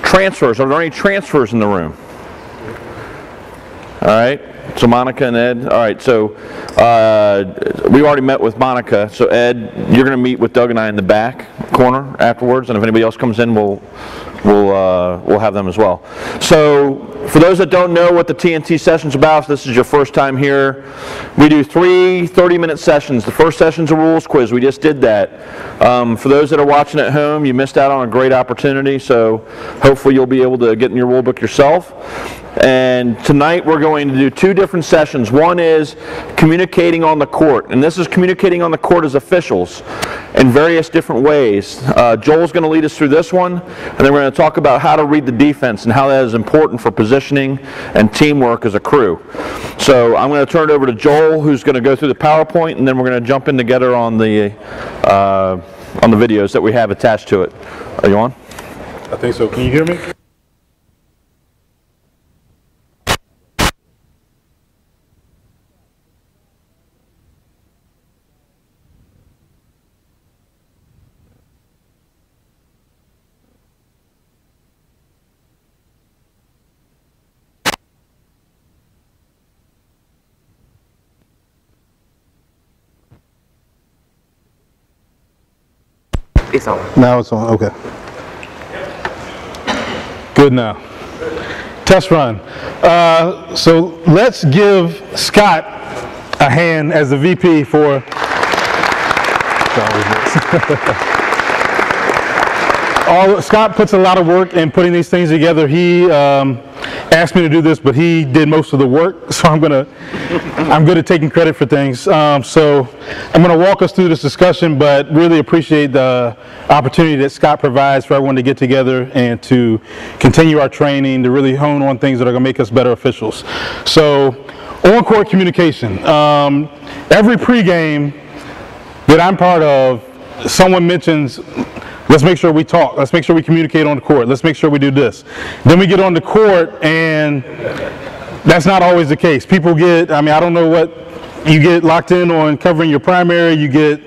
transfers. Are there any transfers in the room? All right. So Monica and Ed. All right. So we already met with Monica. So Ed, you're going to meet with Doug and I in the back corner afterwards. And if anybody else comes in, we'll have them as well. So for those that don't know what the TNT session's about, if this is your first time here, we do 3 30-minute sessions. The first session's a rules quiz. We just did that. For those that are watching at home, you missed out on a great opportunity, so hopefully you'll be able to get in your rule book yourself. And tonight we're going to do 2 different sessions. One is communicating on the court, and this is communicating on the court as officials in various different ways. Joel's going to lead us through this one, and then we're going to talk about how to read the defense and how that is important for positioning and teamwork as a crew. So I'm going to turn it over to Joel, who's going to go through the PowerPoint, and then we're going to jump in together on the videos that we have attached to it. Are you on? I think so. Can you hear me? It's on. Now it's on, okay. Good now. Test run. So let's give Scott a hand as the VP for... Scott puts a lot of work in putting these things together. He asked me to do this, but he did most of the work, so I'm good at taking credit for things. So I'm going to walk us through this discussion, but really appreciate the opportunity that Scott provides for everyone to get together and to continue our training, to really hone on things that are going to make us better officials. So on-court communication. Every pregame that I'm part of, someone mentions, let's make sure we talk. Let's make sure we communicate on the court. Let's make sure we do this. Then we get on the court, and that's not always the case. People get, I don't know what, you get locked in on covering your primary, you get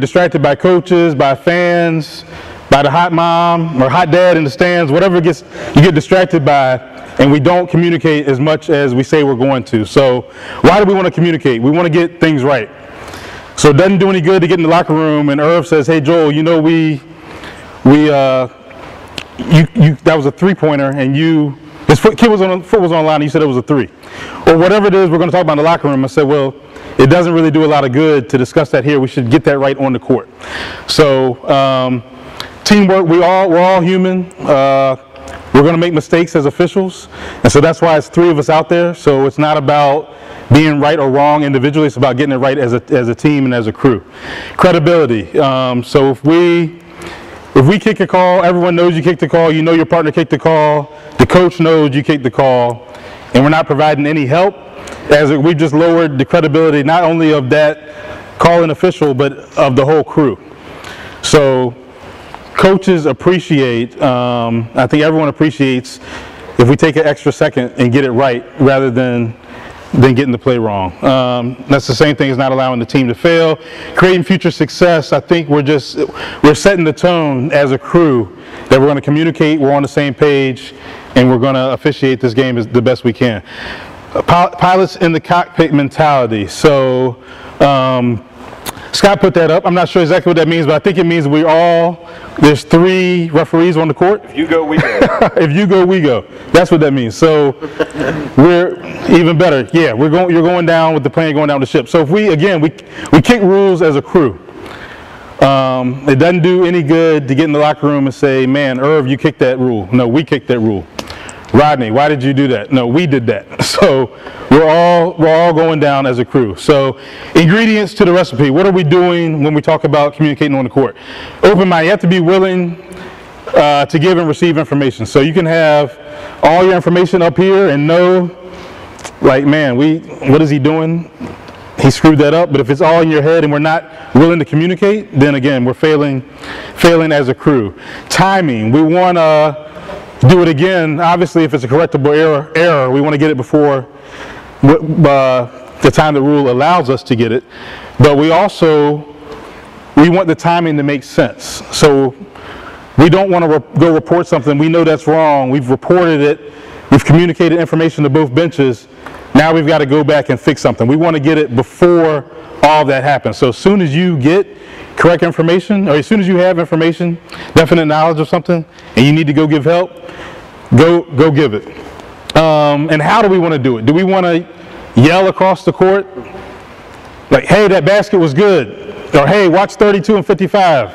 distracted by coaches, by fans, by the hot mom or hot dad in the stands, whatever you get distracted by, and we don't communicate as much as we say we're going to. So why do we want to communicate? We want to get things right. So it doesn't do any good to get in the locker room and Irv says, hey Joel, you know that was a 3-pointer and his foot was on the line and you said it was a 3. Or whatever it is we're going to talk about in the locker room. I said, well, it doesn't really do a lot of good to discuss that here. We should get that right on the court. So teamwork, we're all human. We're going to make mistakes as officials. And so that's why it's 3 of us out there. So it's not about being right or wrong individually. It's about getting it right as a team and as a crew. Credibility. So if we kick a call, everyone knows you kicked the call. You know your partner kicked the call. The coach knows you kicked the call. And we're not providing any help. We've just lowered the credibility not only of that calling official, but of the whole crew. So coaches appreciate, I think everyone appreciates if we take an extra second and get it right rather than getting the play wrong. That's the same thing as not allowing the team to fail. Creating future success, I think we're setting the tone as a crew that we're going to communicate, we're on the same page, and we're going to officiate this game as the best we can. Pilots in the cockpit mentality. So Scott put that up. I'm not sure exactly what that means, but I think it means there's 3 referees on the court. If you go, we go. If you go, we go. That's what that means. So we're even better. Yeah, you're going down with the plane, going down the ship. So if we kick rules as a crew. It doesn't do any good to get in the locker room and say, man, Irv, you kicked that rule. No, we kicked that rule. Rodney, why did you do that? No, we did that. So we're all going down as a crew. So ingredients to the recipe. What are we doing when we talk about communicating on the court? Open mind. You have to be willing to give and receive information. So you can have all your information up here and know, like, man, what is he doing? He screwed that up. But if it's all in your head and we're not willing to communicate, then again, we're failing as a crew. Timing. We want to do it again. Obviously, if it's a correctable error, we want to get it before the time the rule allows us to get it. But we want the timing to make sense. So we don't want to go report something. We know that's wrong. We've reported it. We've communicated information to both benches. Now we've got to go back and fix something. We want to get it before all that happens. So as soon as you get correct information, or as soon as you have information, definite knowledge of something, and you need to go give help, go give it. And how do we want to do it? Do we want to yell across the court? Like, hey, that basket was good. Or, hey, watch 32 and 55.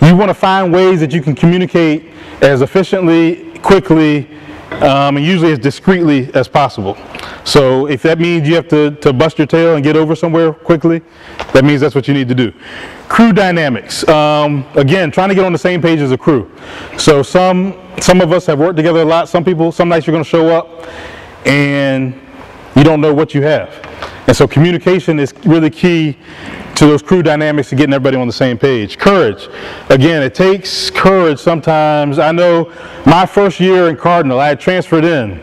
You want to find ways that you can communicate as efficiently, quickly, and usually as discreetly as possible. So if that means you have to bust your tail and get over somewhere quickly, that means that's what you need to do. Crew dynamics. Again, trying to get on the same page as a crew. So some of us have worked together a lot. Some nights you're going to show up and you don't know what you have. And so communication is really key to those crew dynamics and getting everybody on the same page. Courage. Again, it takes courage sometimes. I know my first year in Cardinal, I had transferred in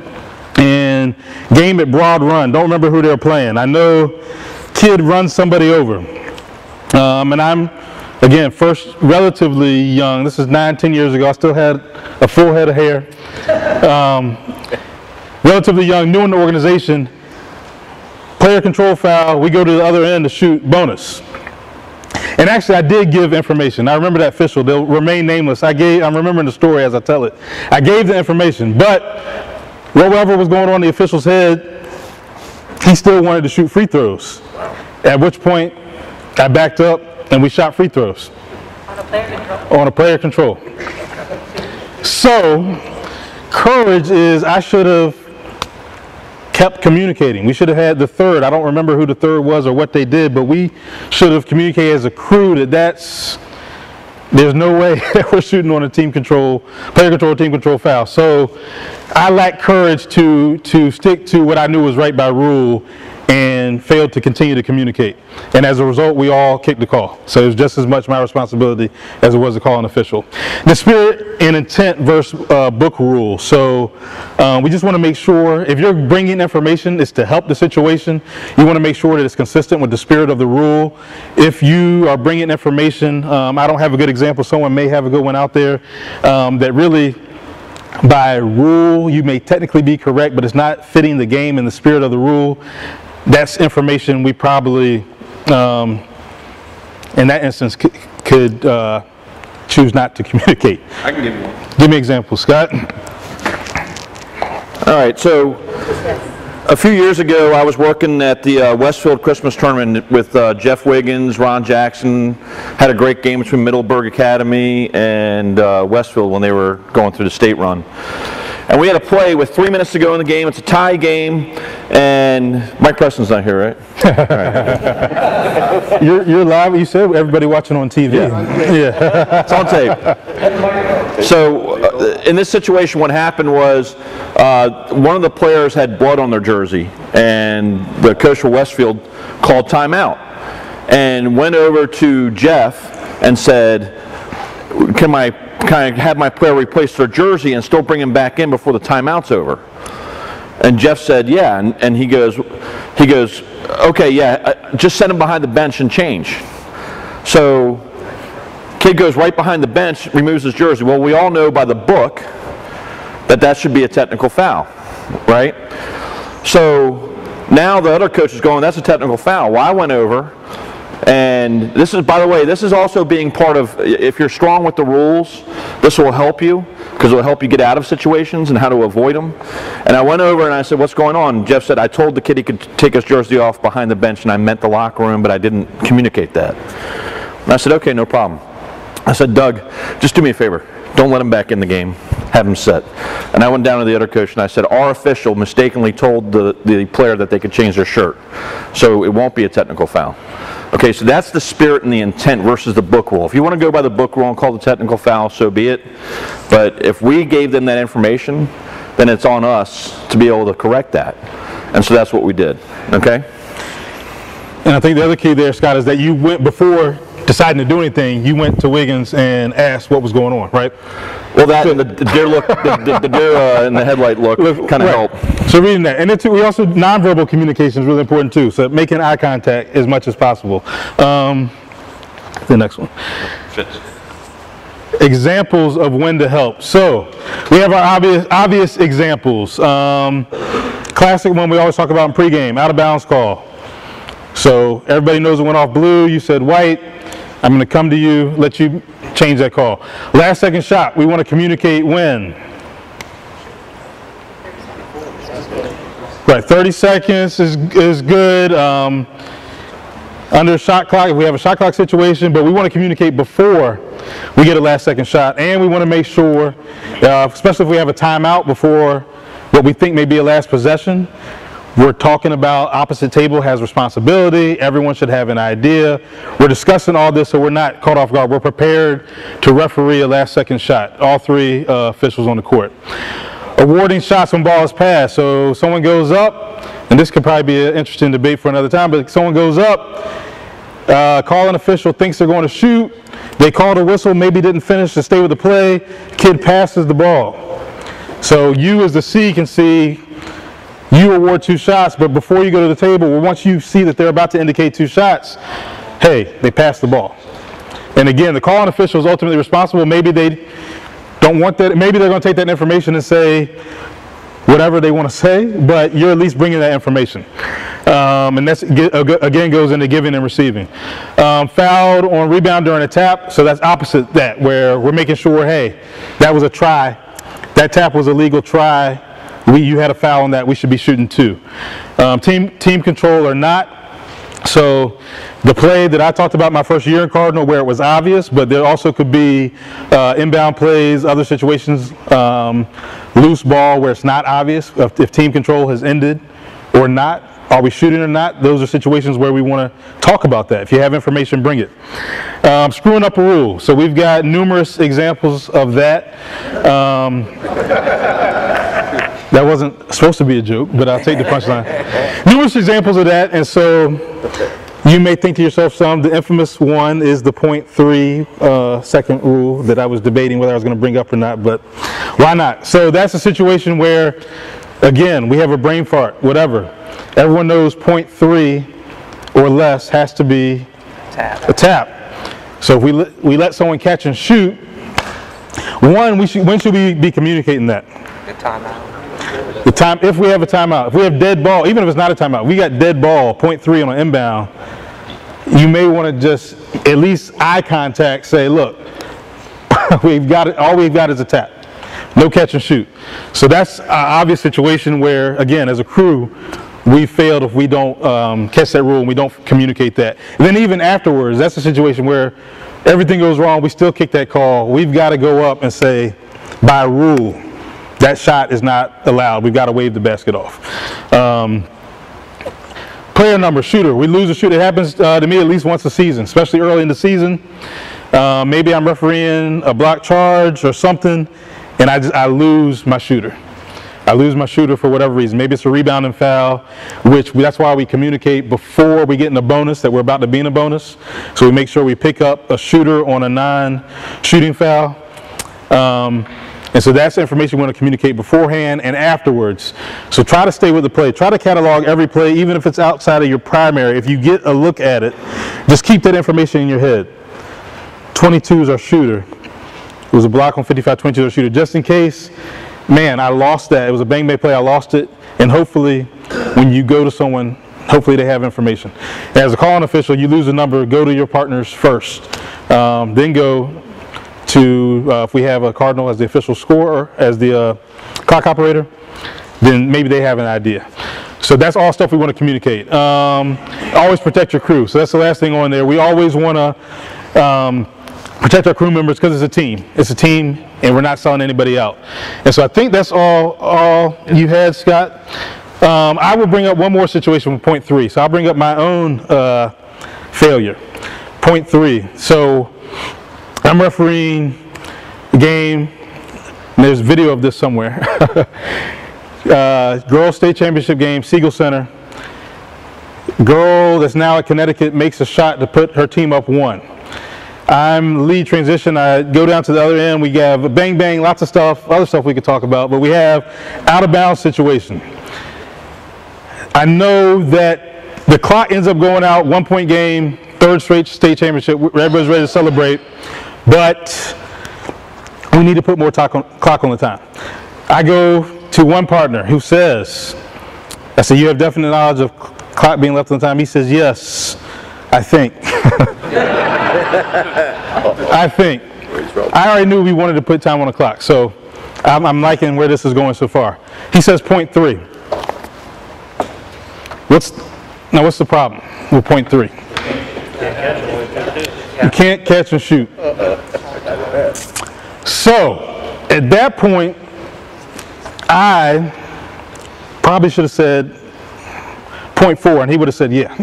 and game at Broad Run. Don't remember who they were playing. I know kid runs somebody over. And I'm, again, first relatively young. This is 9-10 years ago. I still had a full head of hair. Relatively young, new in the organization. Player control foul, we go to the other end to shoot bonus. And actually I did give information. I remember that official, they'll remain nameless. I'm remembering the story as I tell it. I gave the information, but whatever was going on in the official's head, he still wanted to shoot free throws. At which point I backed up and we shot free throws. On a player control. On a player control. So, courage is, I should have kept communicating. We should have had the third. I don't remember who the third was or what they did, but we should have communicated as a crew that there's no way that we're shooting on a team control, player control, team control foul. So I lacked courage to stick to what I knew was right by rule and failed to continue to communicate. And as a result, we all kicked the call. So it was just as much my responsibility as it was to call an official. The spirit and intent versus book rule. So we just want to make sure, if you're bringing information, it's to help the situation. You want to make sure that it's consistent with the spirit of the rule. If you are bringing information, I don't have a good example. Someone may have a good one out there that really, by rule, you may technically be correct, but it's not fitting the game and the spirit of the rule. That's information we probably, in that instance, could choose not to communicate. I can give you one. Give me an example, Scott. All right, so a few years ago, I was working at the Westfield Christmas Tournament with Jeff Wiggins, Ron Jackson. Had a great game between Middleburg Academy and Westfield when they were going through the state run. And we had a play with 3 minutes to go in the game. It's a tie game, and Mike Preston's not here, right? Right. You're live. You said everybody watching on TV. Yeah. It's on tape. So in this situation, what happened was one of the players had blood on their jersey, and the coach for Westfield called timeout and went over to Jeff and said, can I have my player replace their jersey and still bring him back in before the timeout's over? And Jeff said, yeah. And he goes, okay, yeah, just send him behind the bench and change. So kid goes right behind the bench, removes his jersey. Well, we all know by the book that should be a technical foul, right? So now the other coach is going, that's a technical foul. Well, I went over. And this is, by the way, this is also being part of, if you're strong with the rules, this will help you, because it will help you get out of situations and how to avoid them. And I went over and I said, what's going on? Jeff said, I told the kid he could take his jersey off behind the bench, and I meant the locker room, but I didn't communicate that. And I said, okay, no problem. I said, Doug, just do me a favor. Don't let him back in the game. Have him set. And I went down to the other coach and I said, our official mistakenly told the player that they could change their shirt. So it won't be a technical foul. Okay, so that's the spirit and the intent versus the book rule. If you want to go by the book rule and call the technical foul, so be it. But if we gave them that information, then it's on us to be able to correct that. And so that's what we did. Okay? And I think the other key there, Scott, is that you went, before deciding to do anything, you went to Wiggins and asked what was going on, right? Well, that and the deer look, the deer and the headlight look kind of help. So reading that, and we also, nonverbal communication is really important too. So making eye contact as much as possible. The next one. Fits. examples of when to help. So we have our obvious examples. Classic one we always talk about in pregame, out of bounds call. So everybody knows it went off blue, you said white. I'm going to come to you, let you change that call. Last second shot, we want to communicate when. Right, 30 seconds is good. Under shot clock, if we have a shot clock situation, but we want to communicate before we get a last second shot, and we want to make sure, especially if we have a timeout before what we think may be a last possession, we're talking about opposite table has responsibility, everyone should have an idea. We're discussing all this so we're not caught off guard. We're prepared to referee a last second shot, all three officials on the court. Awarding shots when ball is passed. So someone goes up, and this could probably be an interesting debate for another time, but someone goes up, calling official thinks they're going to shoot, they call the whistle, maybe didn't finish to stay with the play, kid passes the ball. So you as the C can see, you award 2 shots, but before you go to the table, well, once you see that they're about to indicate 2 shots, hey, they passed the ball. And again, the calling official is ultimately responsible. Maybe they don't want that. Maybe they're going to take that information and say whatever they want to say, but you're at least bringing that information. And that's, again, goes into giving and receiving. Fouled on rebound during a tap, so that's opposite that, where we're making sure, hey, that was a try. That tap was a legal try. You had a foul on that. We should be shooting 2. Team control or not. So the play that I talked about my first year in Cardinal where it was obvious, but there also could be inbound plays, other situations, loose ball where it's not obvious if team control has ended or not. Are we shooting or not? Those are situations where we want to talk about that. If you have information, bring it. Screwing up a rule. So we've got numerous examples of that. That wasn't supposed to be a joke, but I'll take the punchline. Numerous examples of that, and so you may think to yourself the infamous one is the 0.3 second rule that I was debating whether I was going to bring up or not, but why not? So that's a situation where, again, we have a brain fart, whatever. Everyone knows 0.3 or less has to be a tap. So if we let someone catch and shoot, when should we be communicating that? The timeout. The time, if we have a timeout, if we have dead ball, even if it's not a timeout, we got dead ball, 0.3 on an inbound, you may want to just, at least eye contact, say, look, we've got it, all we've got is a tap. No catch and shoot. So that's an obvious situation where, again, as a crew, we failed if we don't catch that rule and we don't communicate that. And then even afterwards, that's a situation where everything goes wrong, we still kick that call. We've got to go up and say, by rule, that shot is not allowed. We've got to wave the basket off. Player number, shooter. We lose a shooter. It happens to me at least once a season, especially early in the season. Maybe I'm refereeing a block charge or something, and I lose my shooter. I lose my shooter for whatever reason. Maybe it's a rebounding foul, that's why we communicate before we get in a bonus that we're about to be in a bonus. So we make sure we pick up a shooter on a non-shooting foul. And so that's information we want to communicate beforehand and afterwards. So try to stay with the play. Try to catalog every play, even if it's outside of your primary. If you get a look at it, just keep that information in your head. 22 is our shooter. It was a block on 55, 22 is our shooter. Just in case, man, I lost that. It was a bang bang play, I lost it. And hopefully, when you go to someone, hopefully they have information. As a calling official, you lose a number, go to your partners first. Then go to, if we have a Cardinal as the official scorer, as the clock operator, then maybe they have an idea. So that's all stuff we want to communicate. Always protect your crew. So that's the last thing on there. We always want to protect our crew members because it's a team. It's a team, and we're not selling anybody out. And so I think that's all you had, Scott. I will bring up one more situation with 0.3. So I'll bring up my own failure. 0.3. So I'm refereeing a game, and there's video of this somewhere. Girls State Championship game, Siegel Center. Girl that's now at Connecticut makes a shot to put her team up 1. I'm lead transition. I go down to the other end. We have a bang bang, lots of stuff, other stuff we could talk about, but we have out of bounds situation. I know that the clock ends up going out, 1-point game, 3rd straight state championship. Everybody's ready to celebrate. But we need to put more clock on the time. I go to one partner who says, I say, you have definite knowledge of clock being left on time? He says, yes, I think. I think. I already knew we wanted to put time on the clock, so I'm liking where this is going so far. He says point 3. What's the problem with point 3? You can't catch and shoot. So, at that point, I probably should have said 0.4, and he would have said yeah.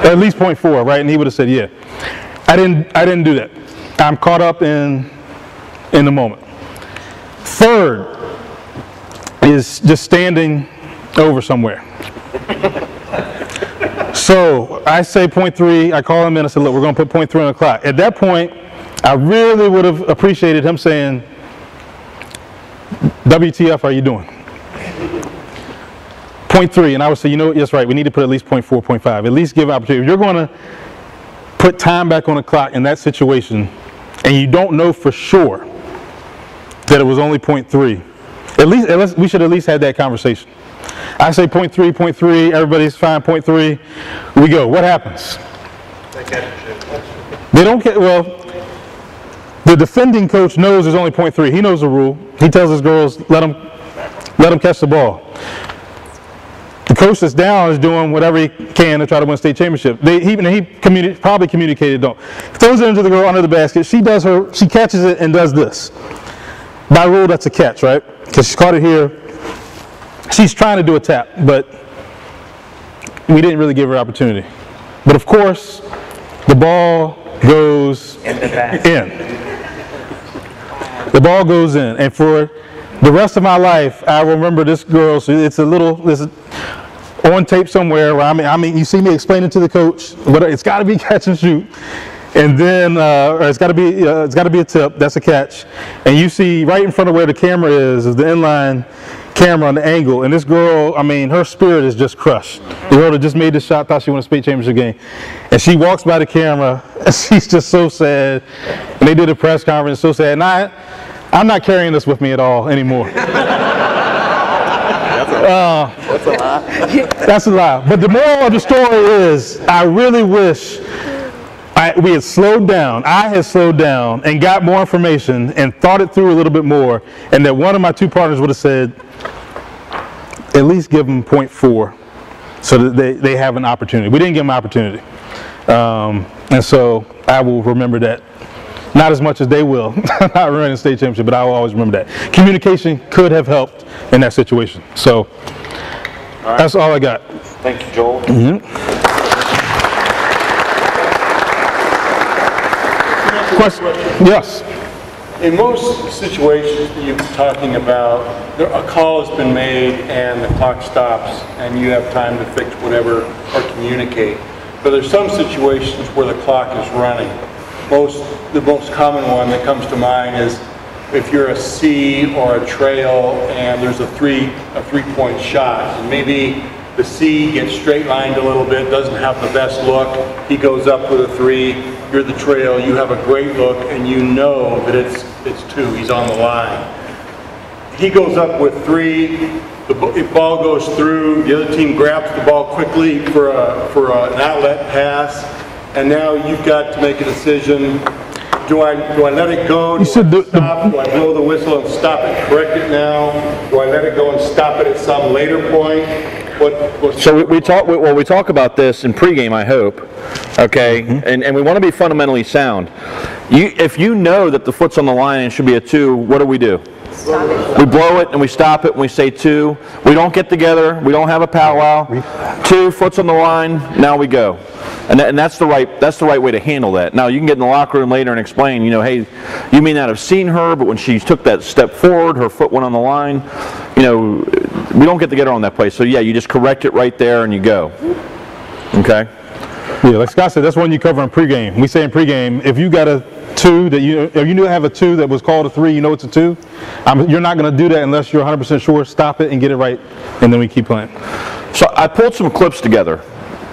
At least 0.4, right? And he would have said yeah. I didn't do that. I'm caught up in the moment. Third is just standing over somewhere. So I say 0.3, I call him in, I said, look, we're going to put 0.3 on the clock. At that point, I really would have appreciated him saying, WTF are you doing? 0.3, and I would say, you know what, yes, right, we need to put at least 0.4, 0.5, at least give opportunity. If you're going to put time back on the clock in that situation, and you don't know for sure that it was only 0.3, at least we should at least have that conversation. I say 0.3, 0.3, everybody's fine, 0.3, we go. What happens? They don't get, well, the defending coach knows there's only 0.3. He knows the rule. He tells his girls, let them catch the ball. The coach that's down is doing whatever he can to try to win state championship. He probably communicated, don't. Throws it into the girl under the basket. She catches it and does this. By rule, that's a catch, right? Because she caught it here. She's trying to do a tap, but we didn't really give her opportunity. But of course, the ball goes in. The ball goes in, and for the rest of my life, I remember this girl. So it's on tape somewhere. Where I mean, you see me explaining to the coach, but it's got to be catch and shoot, and then or it's got to be a tip. That's a catch, and you see right in front of where the camera is the inline camera on the angle, and this girl, I mean, her spirit is just crushed. The girl that just made this shot thought she won a state championship game, and she walks by the camera, and she's just so sad. And they did a press conference, so sad. And I'm not carrying this with me at all anymore. That's a lie. That's a lie. But the moral of the story is, I really wish we had slowed down. I had slowed down and got more information and thought it through a little bit more, and that one of my two partners would have said, at least give them 0.4 so that they have an opportunity. We didn't give them an opportunity. And so I will remember that. Not as much as they will, not running the state championship, but I will always remember that. Communication could have helped in that situation. So that's all I got. Thank you, Joel. Question? Yes. In most situations that you're talking about, a call has been made and the clock stops and you have time to fix whatever or communicate. But there's some situations where the clock is running. The most common one that comes to mind is if you're a C or a trail and there's a three-point shot, and maybe the C gets straight lined a little bit, doesn't have the best look, he goes up with a 3, you're the trail, you have a great look, and you know that it's 2, he's on the line. He goes up with 3, the ball goes through, the other team grabs the ball quickly for an outlet pass, and now you've got to make a decision. Do I let it go? Do I stop? Do I blow the whistle and stop it, correct it now? Do I let it go and stop it at some later point? So we talk about this in pregame, I hope, okay? And we want to be fundamentally sound. If you know that the foot's on the line and it should be a 2, what do? We blow it and we stop it and we say 2. We don't get together. We don't have a powwow. 2, foot's on the line. Now we go. And that's the right way to handle that. Now you can get in the locker room later and explain, hey, you may not have seen her, but when she took that step forward, her foot went on the line. We don't get together on that play. So yeah, you just correct it right there and you go. Okay. Yeah, like Scott said, that's one you cover in pregame. We say in pregame, if you got a 2 that you have a 2 that was called a 3, you know it's a 2. You're not going to do that unless you're 100% sure. Stop it and get it right, and then we keep playing. So I pulled some clips together,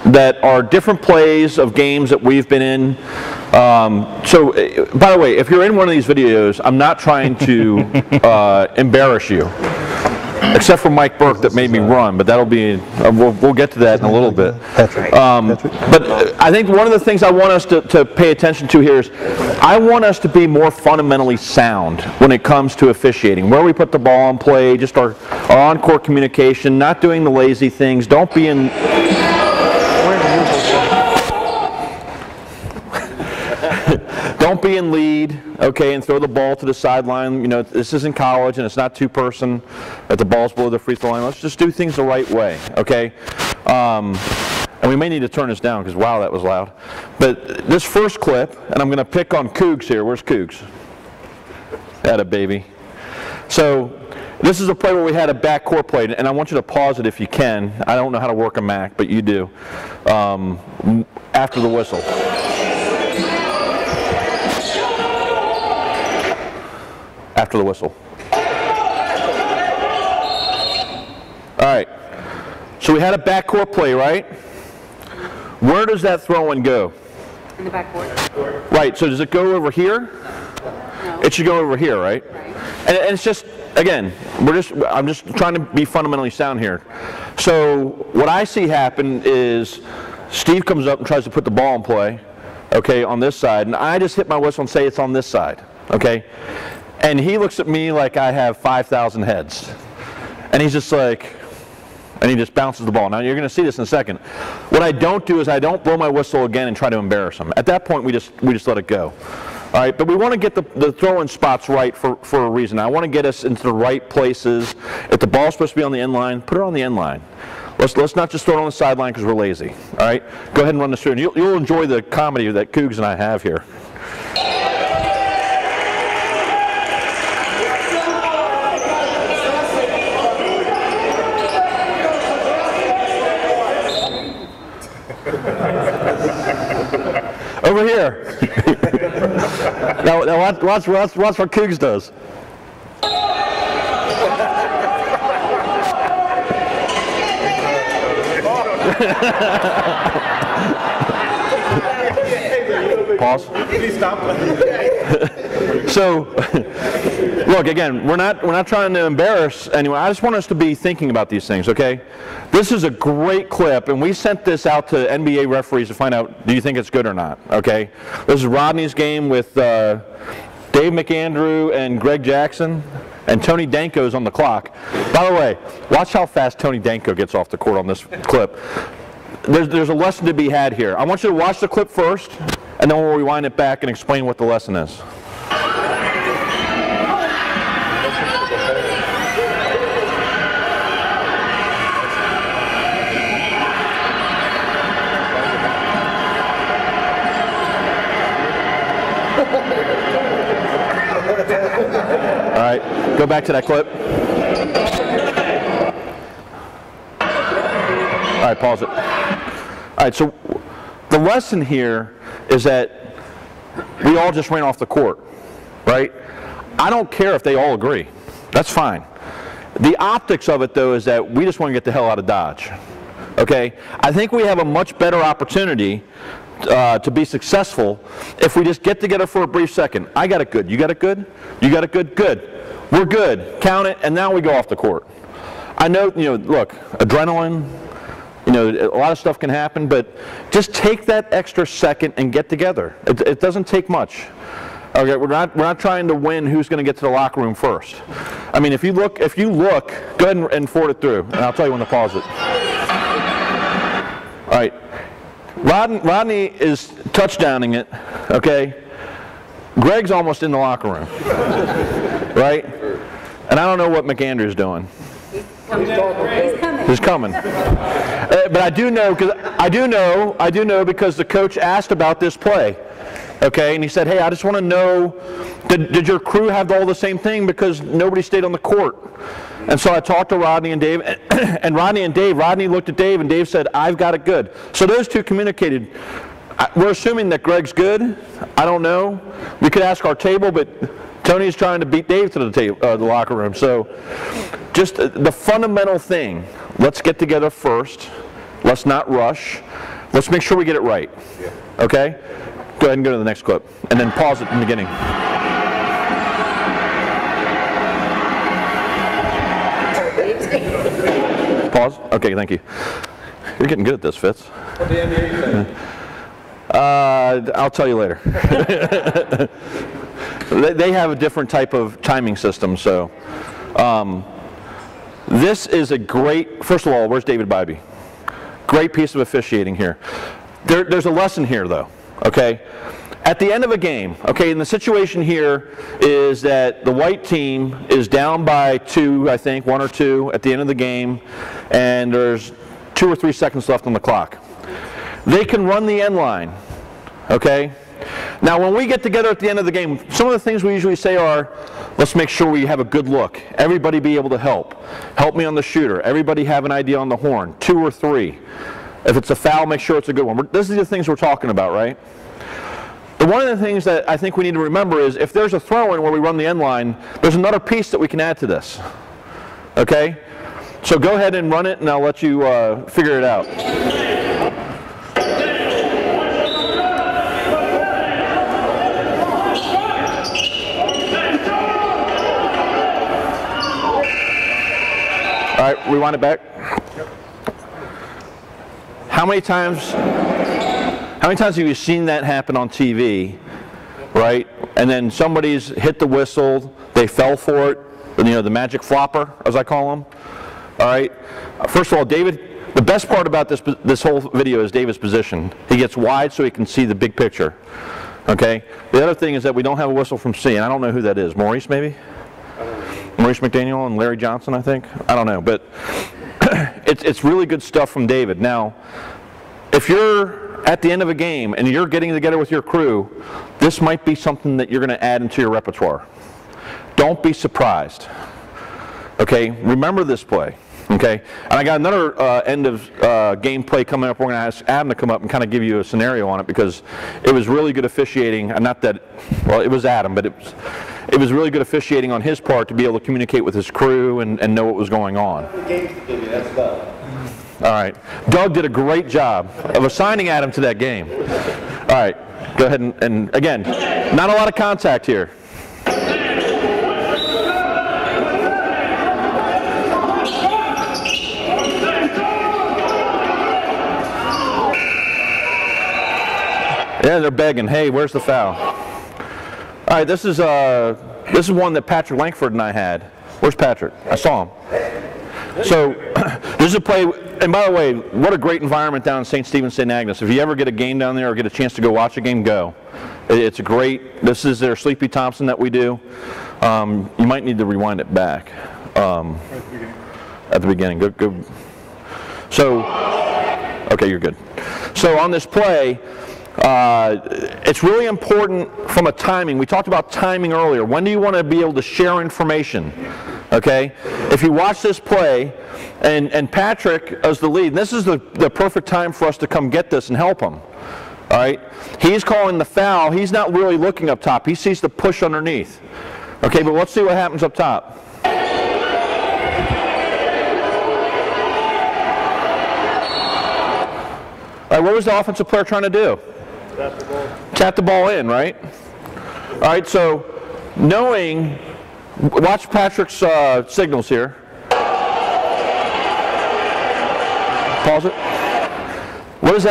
that are different plays of games that we've been in. By the way, if you're in one of these videos, I'm not trying to embarrass you. Except for Mike Burke that made me run, but that'll be, we'll get to that in a little bit. But I think one of the things I want us to pay attention to here is I want us to be more fundamentally sound when it comes to officiating. Where we put the ball in play, just our on-court communication, not doing the lazy things. Don't be in... Don't be in lead, okay, and throw the ball to the sideline. You know, this isn't college and it's not two-person at the ball's below the free throw line. Let's just do things the right way, okay? And we may need to turn this down because, wow, that was loud. But this first clip, and I'm going to pick on Cougs here. Where's Cougs? Atta baby. So this is a play where we had a backcourt play, and I want you to pause it if you can. I don't know how to work a Mac, but you do. After the whistle. After the whistle. All right. So we had a backcourt play, right? Where does that throw-in go? In the backboard. Right. So does it go over here? No. It should go over here, right? Right. And it's just, again, I'm just trying to be fundamentally sound here. So what I see happen is Steve comes up and tries to put the ball in play, okay, on this side, and I just hit my whistle and say it's on this side, okay? And he looks at me like I have 5,000 heads. And he's just like, and he just bounces the ball. Now you're going to see this in a second. What I don't do is I don't blow my whistle again and try to embarrass him. At that point, we just let it go. All right, but we want to get the throw-in spots right for a reason. I want to get us into the right places. If the ball's supposed to be on the end line, put it on the end line. Let's not just throw it on the sideline because we're lazy. All right, go ahead and run this through. And you'll enjoy the comedy that Cougs and I have here. Over here. now watch what Cougs does. Pause. Please stop. So, look, again, we're not trying to embarrass anyone. I just want us to be thinking about these things, okay? This is a great clip, and we sent this out to NBA referees to find out, do you think it's good or not, okay? This is Rodney's game with Dave McAndrew and Greg Jackson, and Tony Danko's on the clock. By the way, watch how fast Tony Danko gets off the court on this clip. There's a lesson to be had here. I want you to watch the clip first, and then we'll rewind it back and explain what the lesson is. All right, go back to that clip. All right, pause it. All right, so the lesson here is that we all just ran off the court, right? I don't care if they all agree. That's fine. The optics of it, though, is that we just want to get the hell out of Dodge, okay? I think we have a much better opportunity to be successful if we just get together for a brief second. I got it good. You got it good? You got it good? Good. We're good. Count it, and now we go off the court. I know, look, adrenaline, a lot of stuff can happen, but just take that extra second and get together. It doesn't take much. Okay, we're not trying to win who's going to get to the locker room first. I mean, if you look, go ahead and forward it through, and I'll tell you when to pause it. All right. Rodney is touchdowning it, okay? Greg's almost in the locker room, right? And I don't know what McAndrew's doing. He's coming. But I do know because the coach asked about this play, okay? And he said, hey, I just want to know, did your crew have all the same thing because nobody stayed on the court? And so I talked to Rodney and Dave, and Rodney looked at Dave, and Dave said, I've got it good. So those two communicated. We're assuming that Greg's good. I don't know. We could ask our table, but Tony's trying to beat Dave to the locker room. So just the fundamental thing, let's get together first. Let's not rush. Let's make sure we get it right. Okay? Go ahead and go to the next clip. And then pause it in the beginning. Pause? Okay, thank you. You're getting good at this, Fitz. What the NBA say? I'll tell you later. They have a different type of timing system, so. This is a great, first of all, where's David Bybee? Great piece of officiating here. There's a lesson here, though, okay? At the end of a game, okay, and the situation here is that the white team is down by 2, I think, 1 or 2 at the end of the game, and there's 2 or 3 seconds left on the clock. They can run the end line, okay? Now, when we get together at the end of the game, some of the things we usually say are, let's make sure we have a good look. Everybody be able to help. Help me on the shooter. Everybody have an idea on the horn, 2 or 3. If it's a foul, make sure it's a good one. These are the things we're talking about, right? But one of the things that I think we need to remember is if there's a throw-in where we run the end line, there's another piece that we can add to this, okay? So go ahead and run it, and I'll let you figure it out. All right, rewind it back. How many times have you seen that happen on TV, right? And then somebody's hit the whistle, they fell for it, you know, the magic flopper, as I call them. All right. First of all, David, the best part about this whole video is David's position. He gets wide so he can see the big picture. Okay. The other thing is that we don't have a whistle from C, and I don't know who that is. Maurice, maybe? Maurice McDaniel and Larry Johnson, I think. I don't know, but it's really good stuff from David. Now, if you're at the end of a game and you're getting together with your crew, this might be something that you're going to add into your repertoire. Don't be surprised. Okay, remember this play. Okay, and I got another end of game play coming up. We're going to ask Adam to come up and kind of give you a scenario on it because it was really good officiating. Not that, well, it was Adam, but it was really good officiating on his part to be able to communicate with his crew and know what was going on. All right, Doug did a great job of assigning Adam to that game. All right, go ahead and again, not a lot of contact here. Yeah, they're begging, hey, where's the foul? All right, this is one that Patrick Langford and I had. Where's Patrick? I saw him. So this is a play, and by the way, what a great environment down in St. Stephen, St. Agnes. If you ever get a game down there or get a chance to go watch a game, go. It's a great, this is their Sleepy Thompson that we do. You might need to rewind it back at the beginning. Go. So, okay, you're good. So on this play, it's really important from a timing. We talked about timing earlier. When do you want to be able to share information? Okay? If you watch this play, and Patrick as the lead, this is the perfect time for us to come get this and help him. All right? He's calling the foul. He's not really looking up top. He sees the push underneath. Okay, but let's see what happens up top. All right, what was the offensive player trying to do? Tap the ball in, right? All right, so knowing, watch Patrick's signals here. Pause it. What does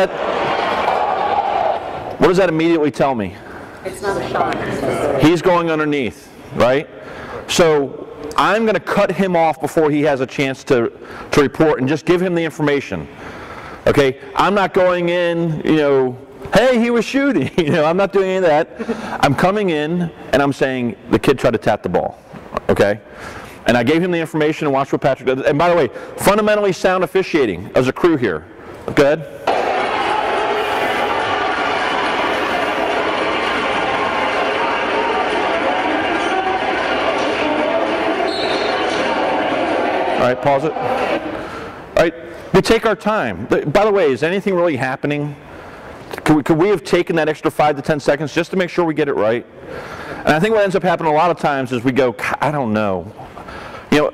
that immediately tell me? It's not a shot. He's going underneath, right? So I'm going to cut him off before he has a chance to report and just give him the information. Okay, I'm not going in, you know, hey, he was shooting. You know, I'm not doing any of that. I'm coming in and I'm saying the kid tried to tap the ball. Okay, and I gave him the information and watch what Patrick does. And by the way, fundamentally sound officiating as a crew here. Go ahead. All right, pause it. All right, we take our time. By the way, is anything really happening? Could we have taken that extra 5 to 10 seconds just to make sure we get it right? And I think what ends up happening a lot of times is we go, I don't know. You know,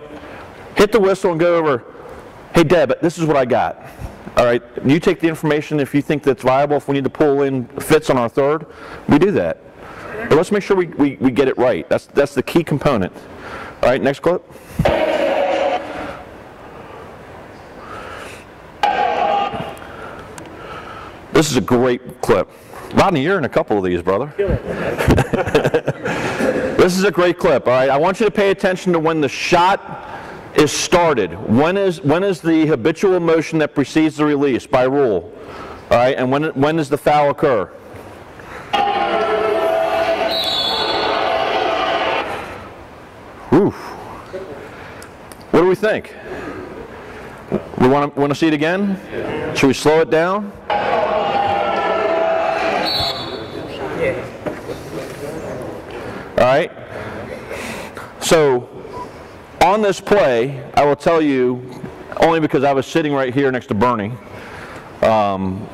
hit the whistle and go over, hey Deb, this is what I got. All right, you take the information if you think that's viable. If we need to pull in Fitz on our third, we do that. But let's make sure we get it right. That's the key component. All right, next clip. This is a great clip. Rodney, you're in a couple of these, brother. This is a great clip, all right? I want you to pay attention to when the shot is started. When is the habitual motion that precedes the release by rule? All right, and when does the foul occur? Whew. What do we think? We want to see it again? Should we slow it down? All right. So on this play, I will tell you, only because I was sitting right here next to Bernie. On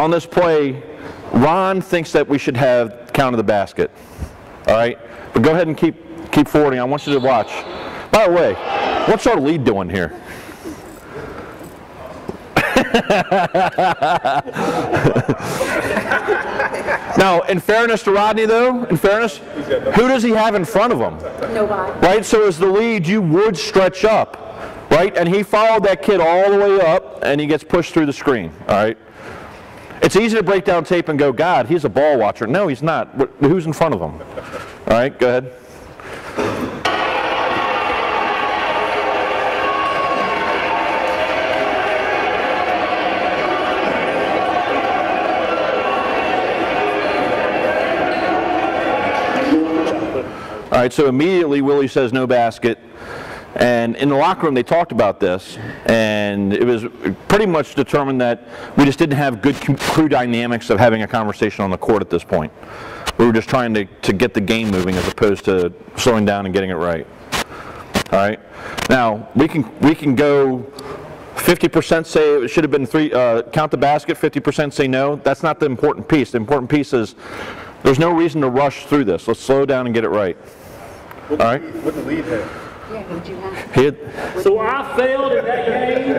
this play, Ron thinks that we should have counted the basket. All right. But go ahead and keep forwarding. I want you to watch. By the way, what's our lead doing here? Now, in fairness to Rodney, though, who does he have in front of him? Nobody. Right? So as the lead, you would stretch up, right? And he followed that kid all the way up, and he gets pushed through the screen, all right? It's easy to break down tape and go, God, he's a ball watcher. No, he's not. Who's in front of him? All right, go ahead. All right, so immediately Willie says no basket, and in the locker room they talked about this, and it was pretty much determined that we just didn't have good crew dynamics of having a conversation on the court at this point. We were just trying to get the game moving as opposed to slowing down and getting it right. All right, now we can go 50% say it should have been count the basket, 50% say no. That's not the important piece. The important piece is there's no reason to rush through this. Let's slow down and get it right. All right? What the lead had? Yeah, what'd you have? So I failed in that game.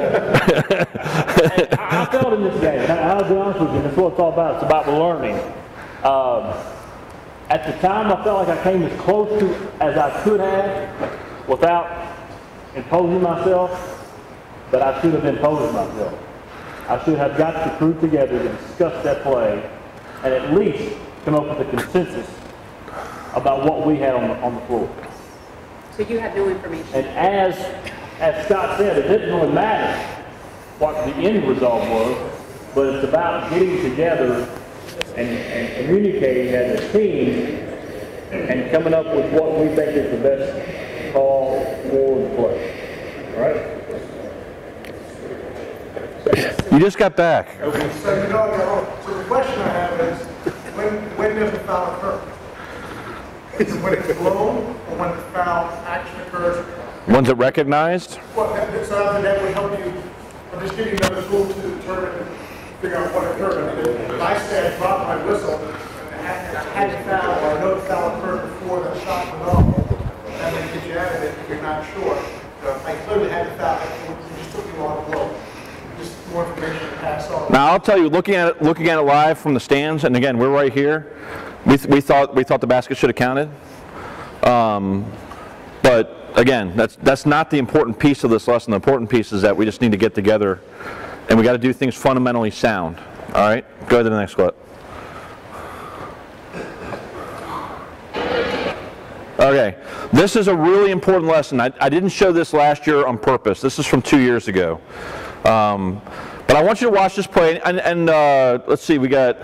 I failed in this game. I'll be honest with you. That's what it's all about. It's about learning. At the time, I felt like I came as close to as I could have without imposing myself, but I should have imposed myself. I should have got the crew together to discuss that play and at least come up with a consensus about what we had on the floor. So you had no information? And as Scott said, it didn't really matter what the end result was, but it's about getting together and communicating as a team and coming up with what we think is the best call for the play. All right? You just got back. So the question I have is, when does the foul occur? Is it when it's blown, or when the foul action occurs? When's it recognized? Well, so that would help you. I'm just giving you another tool to determine, figure out what occurred. I mean, if I said drop my whistle, and I had a foul, or I know the foul occurred before the shot went off, that may get you out of it if you're not sure. I clearly had the foul. It just took me a while to blow. Just more information to pass on. Now I'll tell you, looking at it live from the stands, and again we're right here. We thought the basket should have counted, but again, that's not the important piece of this lesson. The important piece is that we just need to get together, and we got to do things fundamentally sound. All right, go ahead to the next clip. Okay, this is a really important lesson. I didn't show this last year on purpose. This is from 2 years ago. But I want you to watch this play, and let's see, we got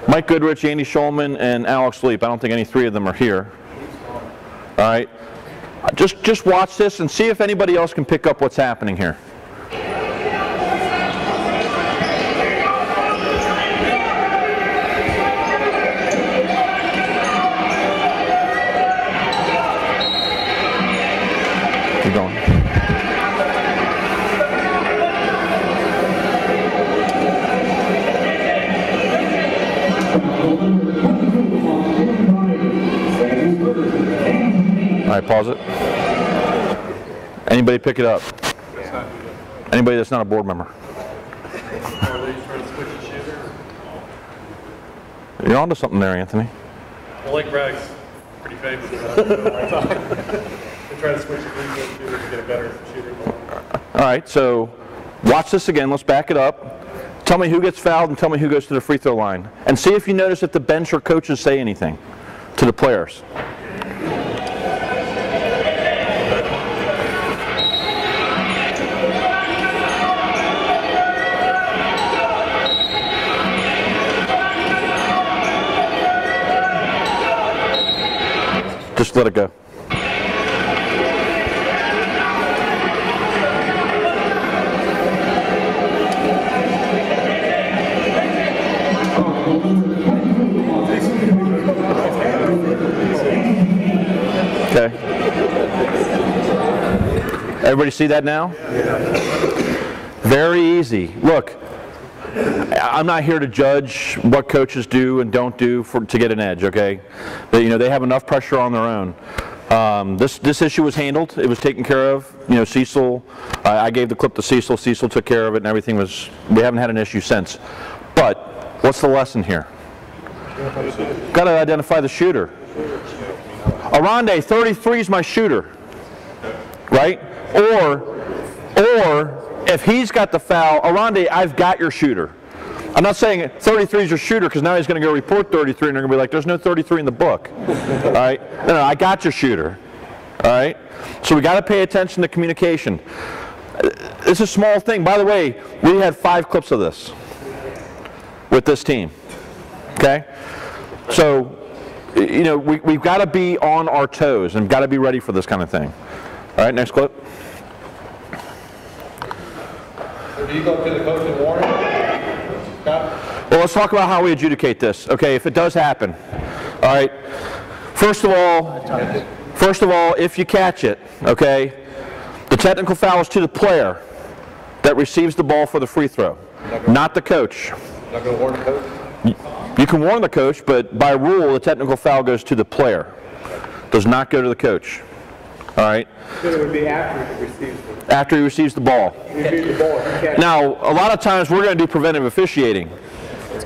Mike Goodrich, Andy Schulman, and Alex Leap. I don't think any three of them are here. All right, just watch this and see if anybody else can pick up what's happening here. Keep going. All right, pause it. Anybody pick it up? Anybody that's not a board member. Are they trying to switch the shooter? You're onto something there, Anthony. Well, Lake Bragg's pretty famous about it. They try to switch the three-point shooter to get a better shooter. All right, so watch this again. Let's back it up. Tell me who gets fouled and tell me who goes to the free throw line. And see if you notice if the bench or coaches say anything to the players. Just let it go. Okay. Everybody see that now? Very easy. Look, I'm not here to judge what coaches do and don't do to get an edge, okay? But, you know, they have enough pressure on their own. This issue was handled. It was taken care of. You know, Cecil, I gave the clip to Cecil. Cecil took care of it and everything was, we haven't had an issue since. But what's the lesson here? Got to identify the shooter. Aronde, 33 is my shooter, right? Or if he's got the foul, Aronde, I've got your shooter. I'm not saying 33 is your shooter because now he's going to go report 33 and they're going to be like, there's no 33 in the book. All right? No, I got your shooter. All right? So we got to pay attention to communication. It's a small thing. By the way, we had 5 clips of this with this team. Okay? So, you know, we've got to be on our toes and got to be ready for this kind of thing. All right, next clip. So do you go up to the coach and warn him? Well, let's talk about how we adjudicate this. Okay, if it does happen. All right. First of all, if you catch it, okay, the technical foul is to the player that receives the ball for the free throw, not the coach. Not going to warn the coach? You can warn the coach, but by rule, the technical foul goes to the player. Does not go to the coach. All right? So it would be after he receives the ball. After he receives the ball. Now, a lot of times we're going to do preventive officiating.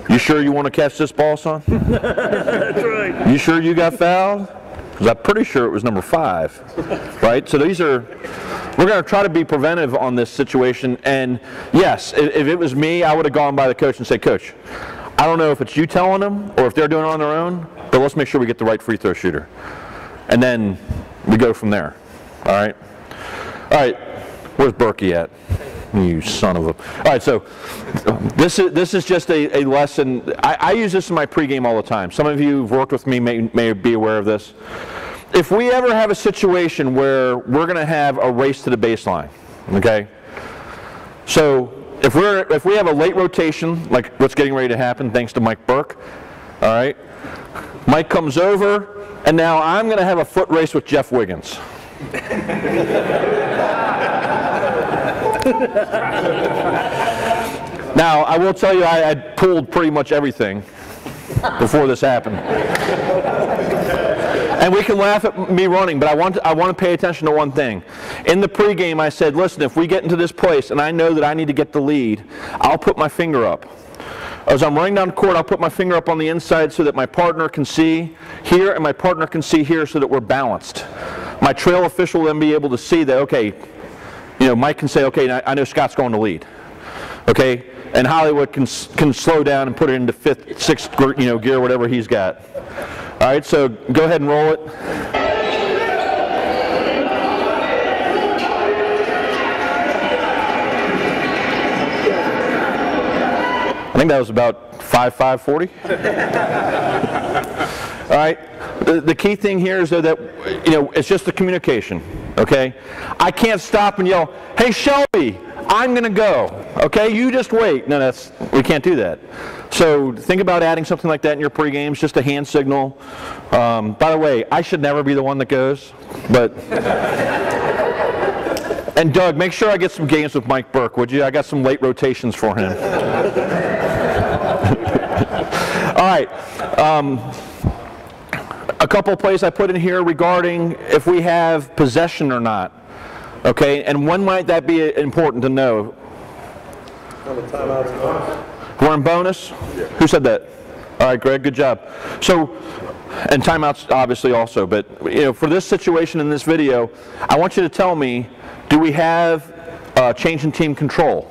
You sure you want to catch this ball, son? That's right. You sure you got fouled? Because I'm pretty sure it was number 5. Right? So these are, we're going to try to be preventive on this situation. And yes, if it was me, I would have gone by the coach and said, Coach, I don't know if it's you telling them or if they're doing it on their own, but let's make sure we get the right free throw shooter. And then we go from there. All right? All right. Where's Berkey at? You son of a... All right, so this is just a lesson. I use this in my pregame all the time. Some of you who've worked with me may be aware of this. If we ever have a situation where we're going to have a race to the baseline, okay? So if we have a late rotation, like what's getting ready to happen thanks to Mike Burke, all right? Mike comes over, and now I'm going to have a foot race with Jeff Wiggins. Now, I will tell you I had pulled pretty much everything before this happened. And we can laugh at me running, but I want to pay attention to one thing. In the pregame, I said, listen, if we get into this place and I know that I need to get the lead, I'll put my finger up. As I'm running down the court, I'll put my finger up on the inside so that my partner can see here and my partner can see here so that we're balanced. My trail official will then be able to see that, okay, you know, Mike can say, okay, I know Scott's going to lead. Okay? And Hollywood can slow down and put it into 5th, 6th, gear, whatever he's got. All right, so go ahead and roll it. I think that was about 5:40. All right. The key thing here is though that it's just the communication. Okay. I can't stop and yell, "Hey Shelby, I'm going to go." Okay, you just wait. No, we can't do that. So think about adding something like that in your pre-games, just a hand signal. By the way, I should never be the one that goes, but. And Doug, make sure I get some games with Mike Burke, would you? I got some late rotations for him. All right. A couple of plays I put in here regarding if we have possession or not. Okay, and when might that be important to know? We're in bonus? Who said that? All right, Greg, good job. So, and timeouts obviously also, but for this situation in this video, I want you to tell me, do we have change in team control?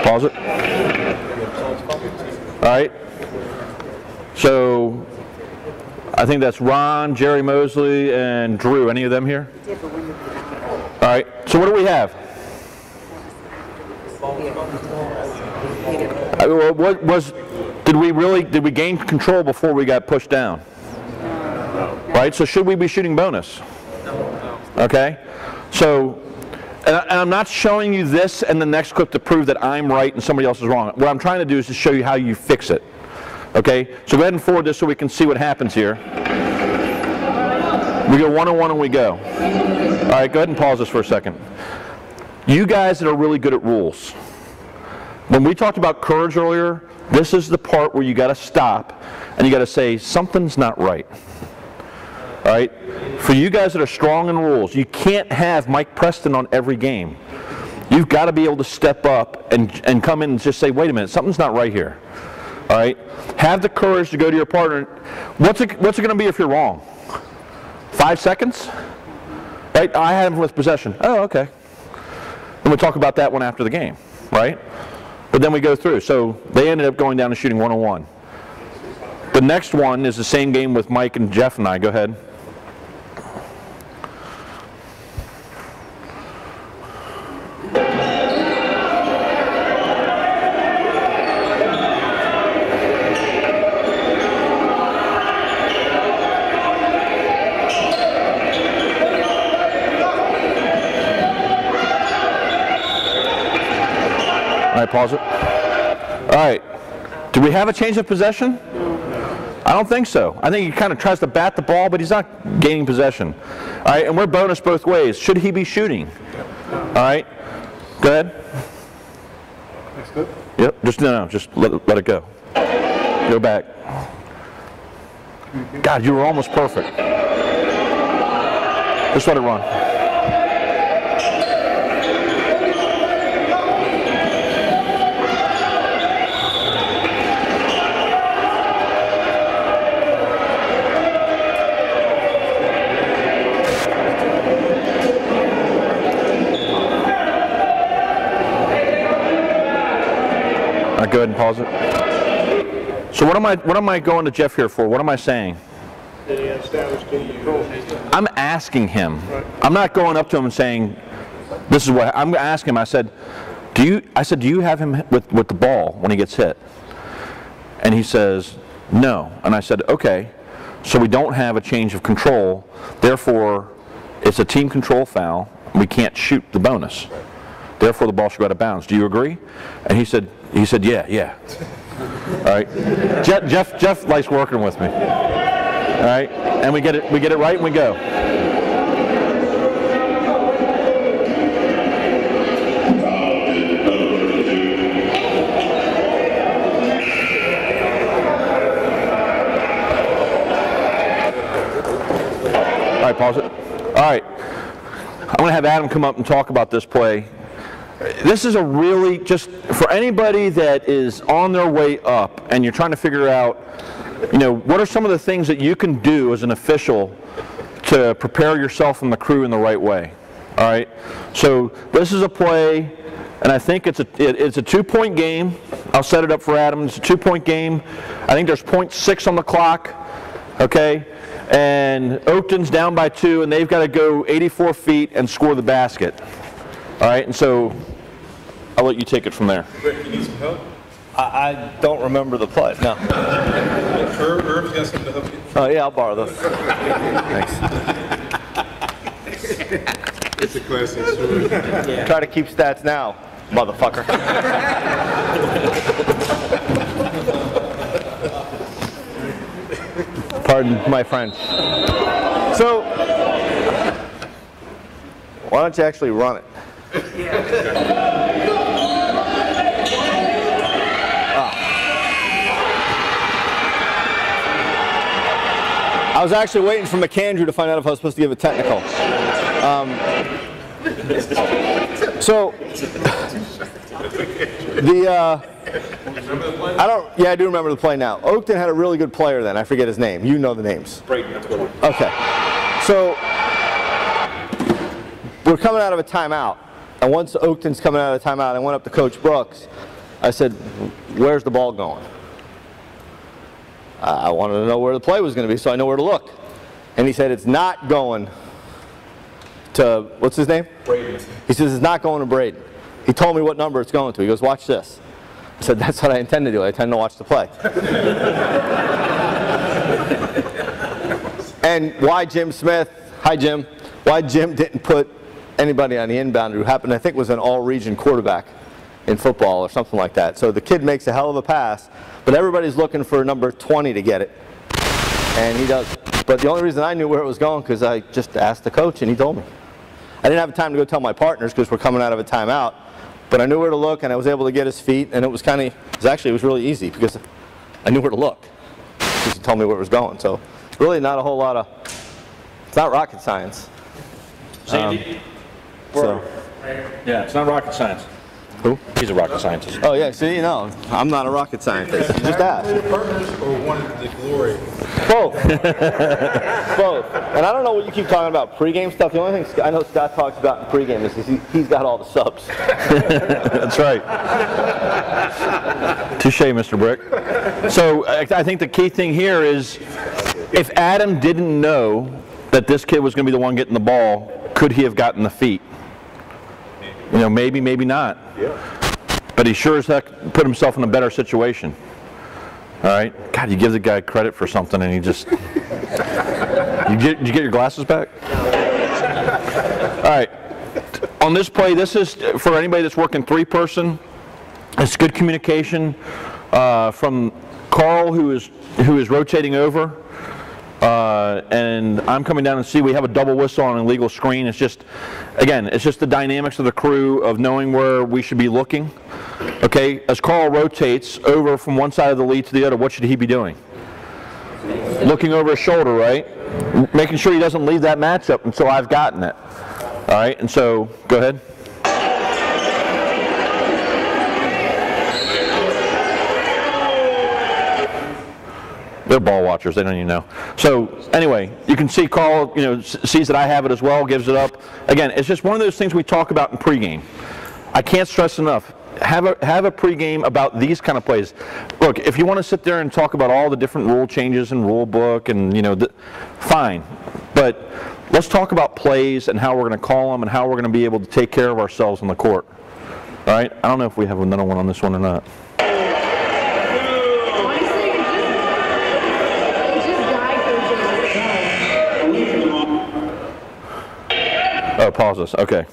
Pause it. All right. So I think that's Ron, Jerry Mosley, and Drew. Any of them here? All right. So what do we have? What was? Did we gain control before we got pushed down? Right. So should we be shooting bonus? Okay. So. And I'm not showing you this and the next clip to prove that I'm right and somebody else is wrong. What I'm trying to do is to show you how you fix it. Okay? So go ahead and forward this so we can see what happens here. We go 1-on-1 and we go. All right, go ahead and pause this for a second. You guys that are really good at rules, when we talked about courage earlier, this is the part where you got to stop and you got to say, something's not right. All right? For you guys that are strong in rules, you can't have Mike Preston on every game. You've got to be able to step up and come in and just say, wait a minute, something's not right here. All right? Have the courage to go to your partner. What's it going to be if you're wrong? 5 seconds? Right? I had him with possession. Oh, okay. And we'll talk about that one after the game. Right? But then we go through. So they ended up going down and shooting 1-on-1. The next one is the same game with Mike and Jeff and I. Go ahead. All right, pause it. All right. Do we have a change of possession? I don't think so. I think he kind of tries to bat the ball, but he's not gaining possession. All right, and we're bonus both ways. Should he be shooting? All right. Go ahead. That's good. Yep. Just let it go. Go back. God, you were almost perfect. Just let it run. Go ahead and pause it. So what am I going to Jeff here for? What am I saying? I'm asking him. I'm not going up to him and saying, this is what I'm asking him. I said, do you have him with the ball when he gets hit? And he says, no. And I said, okay, so we don't have a change of control. Therefore, it's a team control foul. We can't shoot the bonus. Therefore, the ball should go out of bounds. Do you agree? And he said, yeah. All right. Jeff likes working with me. All right. And we get it right and we go. All right, pause it. All right. I'm going to have Adam come up and talk about this play. This is a really, just for anybody that is on their way up and you're trying to figure out, what are some of the things that you can do as an official to prepare yourself and the crew in the right way. All right. So this is a play, and I think it's a 2-point game. I'll set it up for Adam. It's a 2-point game. I think there's 0.6 on the clock. Okay. And Oakton's down by 2, and they've got to go 84 feet and score the basket. All right, and so I'll let you take it from there. Rick, you need some help? I don't remember the play. No. Irv's got something to help you. Oh yeah, I'll borrow those. Thanks. It's a classic story. Try to keep stats now, motherfucker. Pardon my French. So, why don't you actually run it? I was actually waiting for McAndrew to find out if I was supposed to give a technical. I do remember the play now. Oakton had a really good player then. I forget his name. You know the names. Okay. So we're coming out of a timeout. And once Oakton's coming out of the timeout, I went up to Coach Brooks. I said, where's the ball going? I wanted to know where the play was going to be so I know where to look. And he said, it's not going to, what's his name? Braden. He says, it's not going to Braden. He told me what number it's going to. He goes, watch this. I said, that's what I intend to do. I intend to watch the play. And why Jim Smith, hi Jim, why Jim didn't put anybody on the inbound who happened, I think, was an all-region quarterback in football or something like that. So the kid makes a hell of a pass, but everybody's looking for number 20 to get it, and he does. But the only reason I knew where it was going because I just asked the coach and he told me. I didn't have time to go tell my partners because we're coming out of a timeout, but I knew where to look and I was able to get his feet, and it was really easy because I knew where to look because he told me where it was going. So really not a whole lot of, it's not rocket science. Sandy? Yeah, it's not rocket science. Who? He's a rocket scientist. Oh yeah, see, I'm not a rocket scientist. Just ask. Partners or wanted the glory? Both. Both. And I don't know what you keep talking about pregame stuff. The only thing I know Scott talks about in pregame is he's got all the subs. That's right. Touche, Mr. Brick. So I think the key thing here is if Adam didn't know that this kid was going to be the one getting the ball, could he have gotten the feet? You know, maybe, maybe not. Yeah. But he sure as heck put himself in a better situation. All right? God, you give the guy credit for something and he just... Did you get your glasses back? All right. On this play, this is for anybody that's working three-person. It's good communication from Carl, who is rotating over. And I'm coming down and see we have a double whistle on an illegal screen. It's just, again, it's just the dynamics of the crew of knowing where we should be looking. Okay, as Carl rotates over from one side of the lead to the other, what should he be doing? Looking over his shoulder, right? Making sure he doesn't leave that matchup until I've gotten it. All right, and so, go ahead. They're ball watchers, they don't even know. So anyway, you can see Carl, sees that I have it as well, gives it up. Again, it's just one of those things we talk about in pregame. I can't stress enough, have a pregame about these kind of plays. Look, if you want to sit there and talk about all the different rule changes and rule book and, fine. But let's talk about plays and how we're going to call them and how we're going to be able to take care of ourselves on the court. All right? I don't know if we have another one on this one or not. Oh, pause this. Okay.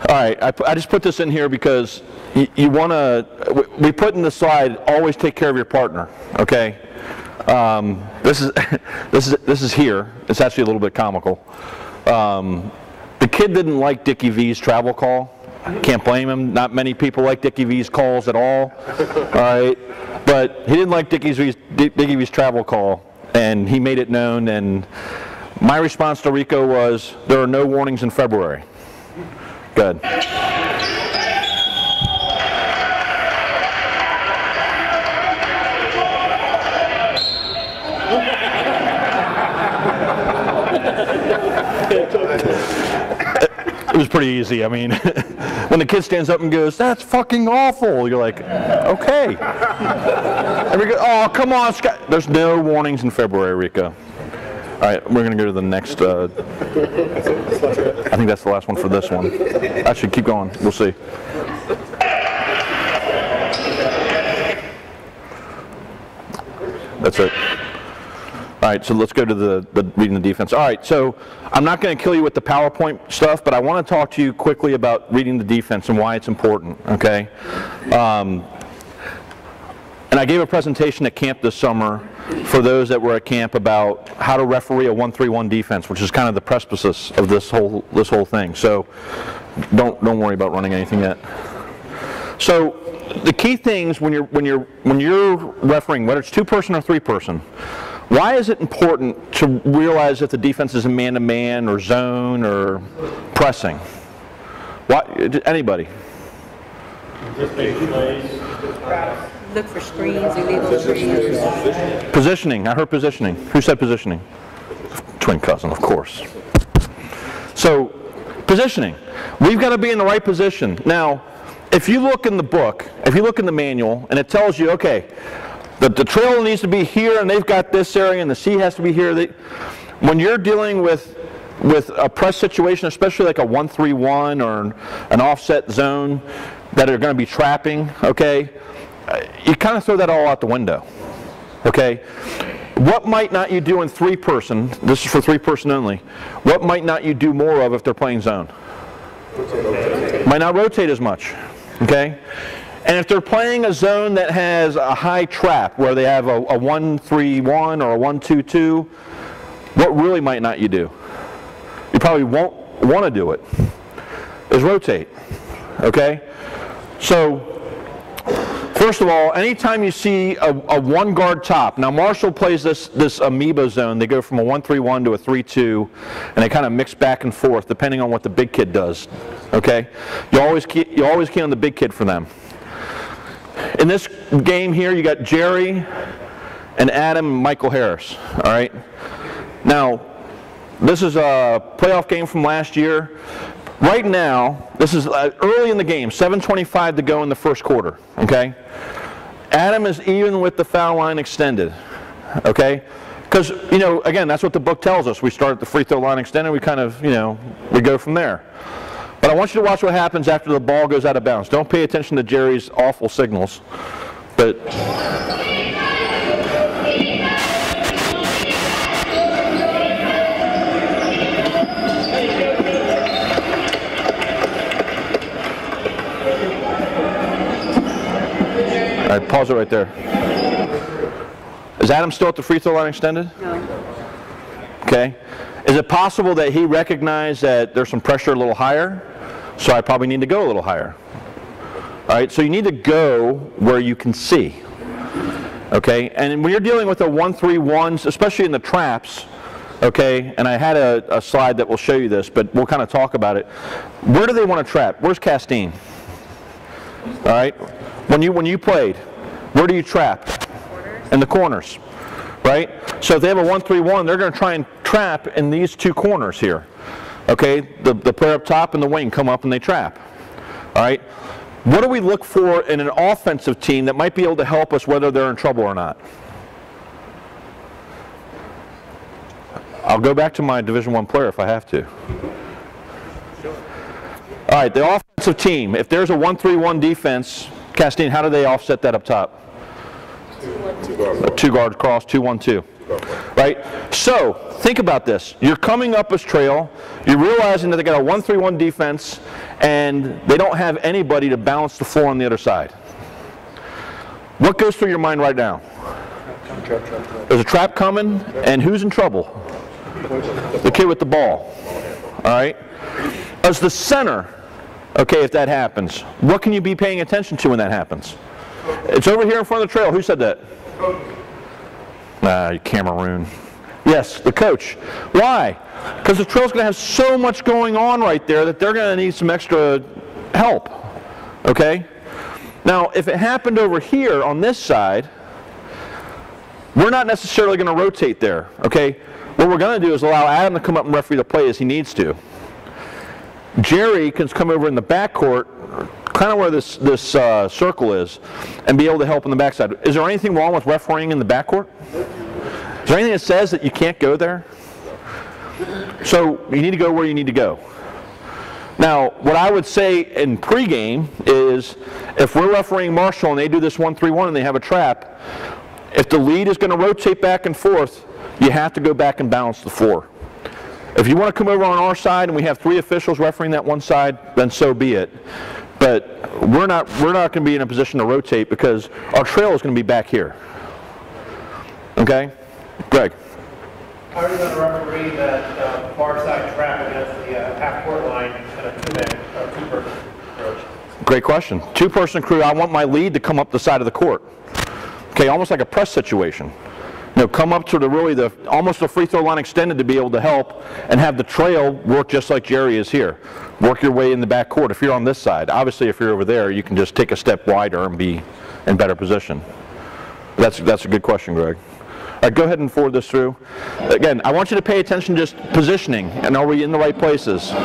All right. I just put this in here because you want to. We put in the slide. Always take care of your partner. Okay. This is here. It's actually a little bit comical. The kid didn't like Dickie V's travel call. Can't blame him. Not many people like Dickie V's calls at all. All right. But he didn't like Dickie V's travel call, and he made it known. And my response to Rico was, there are no warnings in February. Good. It was pretty easy. I mean, when the kid stands up and goes, that's fucking awful, you're like, okay. And we go, oh, come on, Scott. There's no warnings in February, Rico. All right, we're going to go to the next. I think that's the last one for this one. Actually, keep going. We'll see. That's it. All right, so let's go to the reading the defense. All right, so I'm not going to kill you with the PowerPoint stuff, but I want to talk to you quickly about reading the defense and why it's important, okay? And I gave a presentation at camp this summer for those that were at camp about how to referee a 1-3-1 defense, which is kind of the precipice of this whole thing. So don't worry about running anything yet. So the key things when you're refereeing, whether it's 2-person or 3-person, Why is it important to realize if the defense is a man-to-man or zone or pressing? Why, anybody? Look for screens, illegal screens. Positioning. I heard positioning. Who said positioning? Twin cousin, of course. So, positioning. We've got to be in the right position. Now, if you look in the book, if you look in the manual, and it tells you, okay, the trail needs to be here, and they've got this area, and the C has to be here. When you're dealing with a press situation, especially like a 1-3-1 or an offset zone that are going to be trapping, okay, you kind of throw that all out the window, okay? What might not you do in 3-person, this is for 3-person only, what might not you do more of if they're playing zone? Might not rotate as much, okay? And if they're playing a zone that has a high trap, where they have a 1-3-1 or a 1-2-2, what really might not you do? You probably won't want to do it, is rotate, okay? So, first of all, anytime you see a 1-guard top, now Marshall plays this amoeba zone, they go from a 1-3-1 to a 3-2, and they kind of mix back and forth depending on what the big kid does, okay? You always key on the big kid for them. In this game here, you got Jerry and Adam and Michael Harris, all right? Now, this is a playoff game from last year. Right now, this is early in the game, 7:25 to go in the first quarter, okay? Adam is even with the foul line extended, okay? Because, you know, again, that's what the book tells us. We start at the free throw line extended, we kind of, you know, we go from there. But I want you to watch what happens after the ball goes out of bounds. Don't pay attention to Jerry's awful signals, but... All right, pause it right there. Is Adam still at the free throw line extended? No. Okay. Is it possible that he recognized that there's some pressure a little higher? So I probably need to go a little higher. All right, so you need to go where you can see. Okay, and when you're dealing with a 1-3-1, especially in the traps, okay, and I had a slide that will show you this, but we'll kind of talk about it. Where do they want to trap? Where's Castine? All right, when you played, where do you trap? In the corners, right? So if they have a 1-3-1, they're going to try and trap in these two corners here. Okay, the player up top and the wing come up and they trap. All right, what do we look for in an offensive team that might be able to help us whether they're in trouble or not? I'll go back to my Division I player if I have to. All right, the offensive team, if there's a 1-3-1 defense, Castine, how do they offset that up top? A 2-guard cross, 2-1-2. Right? So, think about this. You're coming up as trail, you're realizing that they got a 1-3-1 defense, and they don't have anybody to balance the floor on the other side. What goes through your mind right now? There's a trap coming, and who's in trouble? The kid with the ball. All right? As the center, okay, if that happens, what can you be paying attention to when that happens? It's over here in front of the trail. Who said that? Cameroon. Yes, the coach. Why? Because the trail's going to have so much going on right there that they're going to need some extra help. Okay? Now, if it happened over here on this side, we're not necessarily going to rotate there. Okay? What we're going to do is allow Adam to come up and referee the play as he needs to. Jerry can come over in the backcourt, kind of where this circle is, and be able to help on the backside. Is there anything wrong with refereeing in the backcourt? Is there anything that says that you can't go there? So you need to go where you need to go. Now, what I would say in pregame is, if we're refereeing Marshall and they do this 1-3-1 and they have a trap, if the lead is going to rotate back and forth, you have to go back and balance the floor. If you want to come over on our side and we have 3 officials refereeing that one side, then so be it. But we're not going to be in a position to rotate because our trail is going to be back here. Okay? Greg. How are you going to referee that far side trap against the half-court line and a two-person approach? Great question. 2-person crew, I want my lead to come up the side of the court. Okay, almost like a press situation. come up to almost the free throw line extended to be able to help and have the trail work just like Jerry is here. Work your way in the back court if you're on this side. Obviously, if you're over there, you can just take a step wider and be in better position. That's a good question, Greg. All right, go ahead and forward this through. Again, I want you to pay attention just positioning, and are we in the right places? You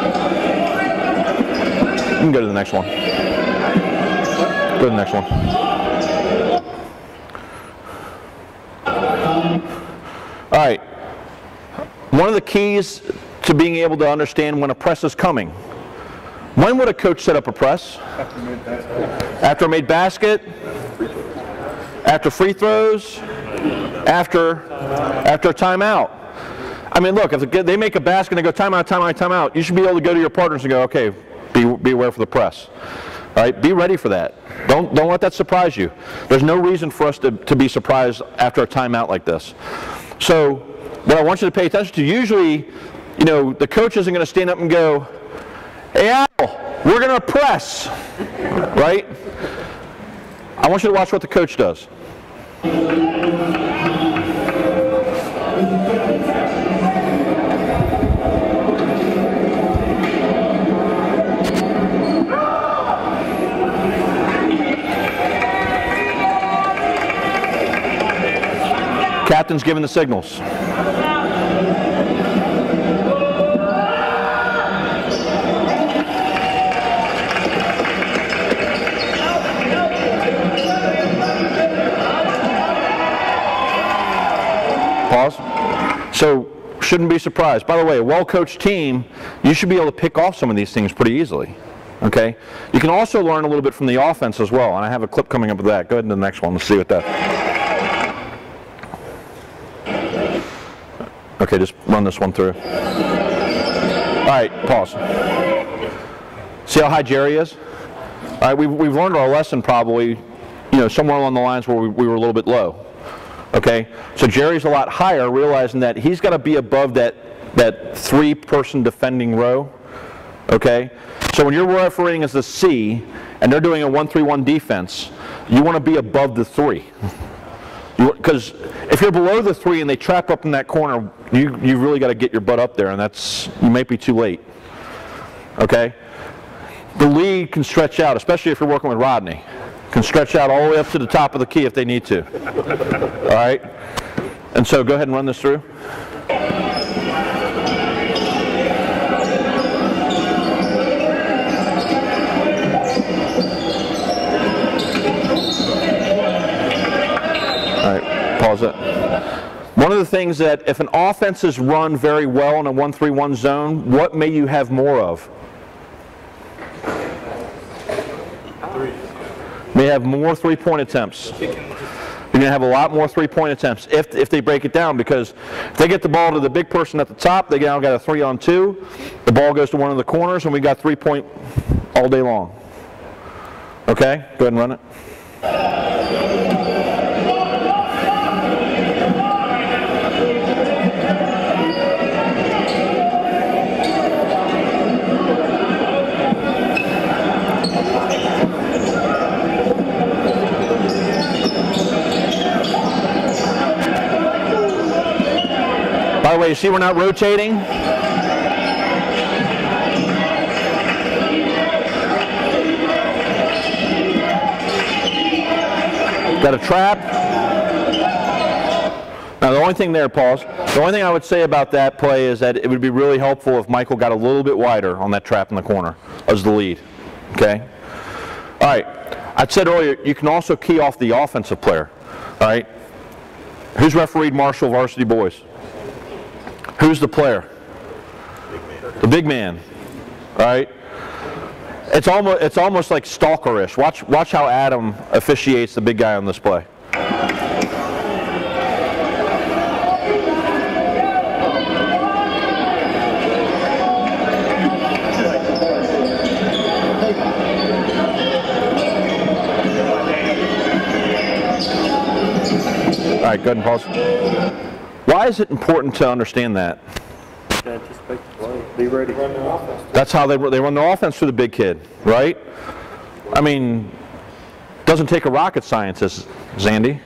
can go to the next one. Go to the next one. All right. One of the keys to being able to understand when a press is coming. When would a coach set up a press? After a made basket? After free throws? After a timeout? I mean, look, if they make a basket and they go timeout, timeout, timeout, you should be able to go to your partners and go, okay, be aware for the press. All right, be ready for that. Don't let that surprise you. There's no reason for us to be surprised after a timeout like this. So what I want you to pay attention to, usually, the coach isn't going to stand up and go, hey, Al, we're going to press, right? I want you to watch what the coach does. Captain's giving the signals. Pause. So, shouldn't be surprised. By the way, a well-coached team, you should be able to pick off some of these things pretty easily. Okay? You can also learn a little bit from the offense as well, and I have a clip coming up with that. Go ahead to the next one. Let's see what that. Okay, just run this one through. All right, pause. See how high Jerry is? All right, we've learned our lesson probably, somewhere along the lines where we were a little bit low. Okay, so Jerry's a lot higher, realizing that he's got to be above that three-person defending row. Okay, so when you're refereeing as a C and they're doing a 1-3-1 defense, you want to be above the three. Because if you're below the three and they trap up in that corner, you've really got to get your butt up there, and you might be too late. Okay? The lead can stretch out, especially if you're working with Rodney. Can stretch out all the way up to the top of the key if they need to. All right? And so go ahead and run this through. Pause it. One of the things that if an offense is run very well in a 1-3-1 zone, what may you have more of? May have more three-point attempts. You're going to have a lot more three-point attempts if they break it down, because if they get the ball to the big person at the top, they now got a 3-on-2. The ball goes to one of the corners, and we got 3-point all day long. Okay? Go ahead and run it. By the way, you see we're not rotating? Got a trap. Now the only thing there, pause, the only thing I would say about that play is that it would be really helpful if Michael got a little bit wider on that trap in the corner as the lead. Okay? All right. I said earlier, you can also key off the offensive player. All right? Who's refereed Marshall Varsity Boys? Who's the player? The big man. All right? It's almost like stalkerish. Watch how Adam officiates the big guy on this play. All right, go ahead and pause. Why is it important to understand that? Anticipate the play. Be ready. That's how they run the offense through the big kid, right? I mean, doesn't take a rocket scientist, Zandy.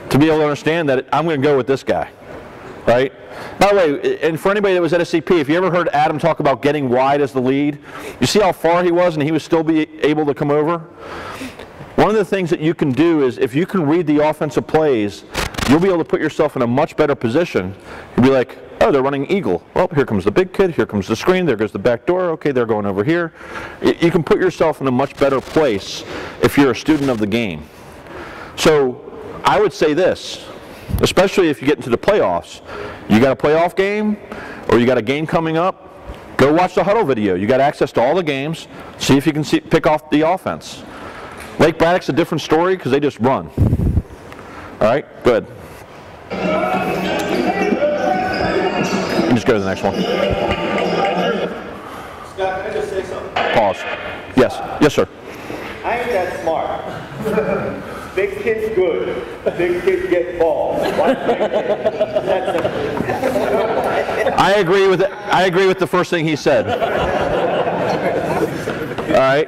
to be able to understand that I'm going to go with this guy, right? By the way, and for anybody that was at a CP, if you ever heard Adam talk about getting wide as the lead, you see how far he was and he was still able to come over? One of the things that you can do is if you can read the offensive plays, you'll be able to put yourself in a much better position. You'll be like, oh, they're running eagle. Well, here comes the big kid, here comes the screen, there goes the back door, okay, they're going over here. You can put yourself in a much better place if you're a student of the game. So I would say this, especially if you get into the playoffs, you got a playoff game or you got a game coming up, go watch the huddle video. You got access to all the games, see if you can pick off the offense. Lake Braddock's a different story because they just run. All right, good. You just go to the next one. Scott, can I just say something? Pause. Yes. Yes, sir. I ain't that smart. Big kids good. Big kids get balls. I agree with it. I agree with the first thing he said. All right.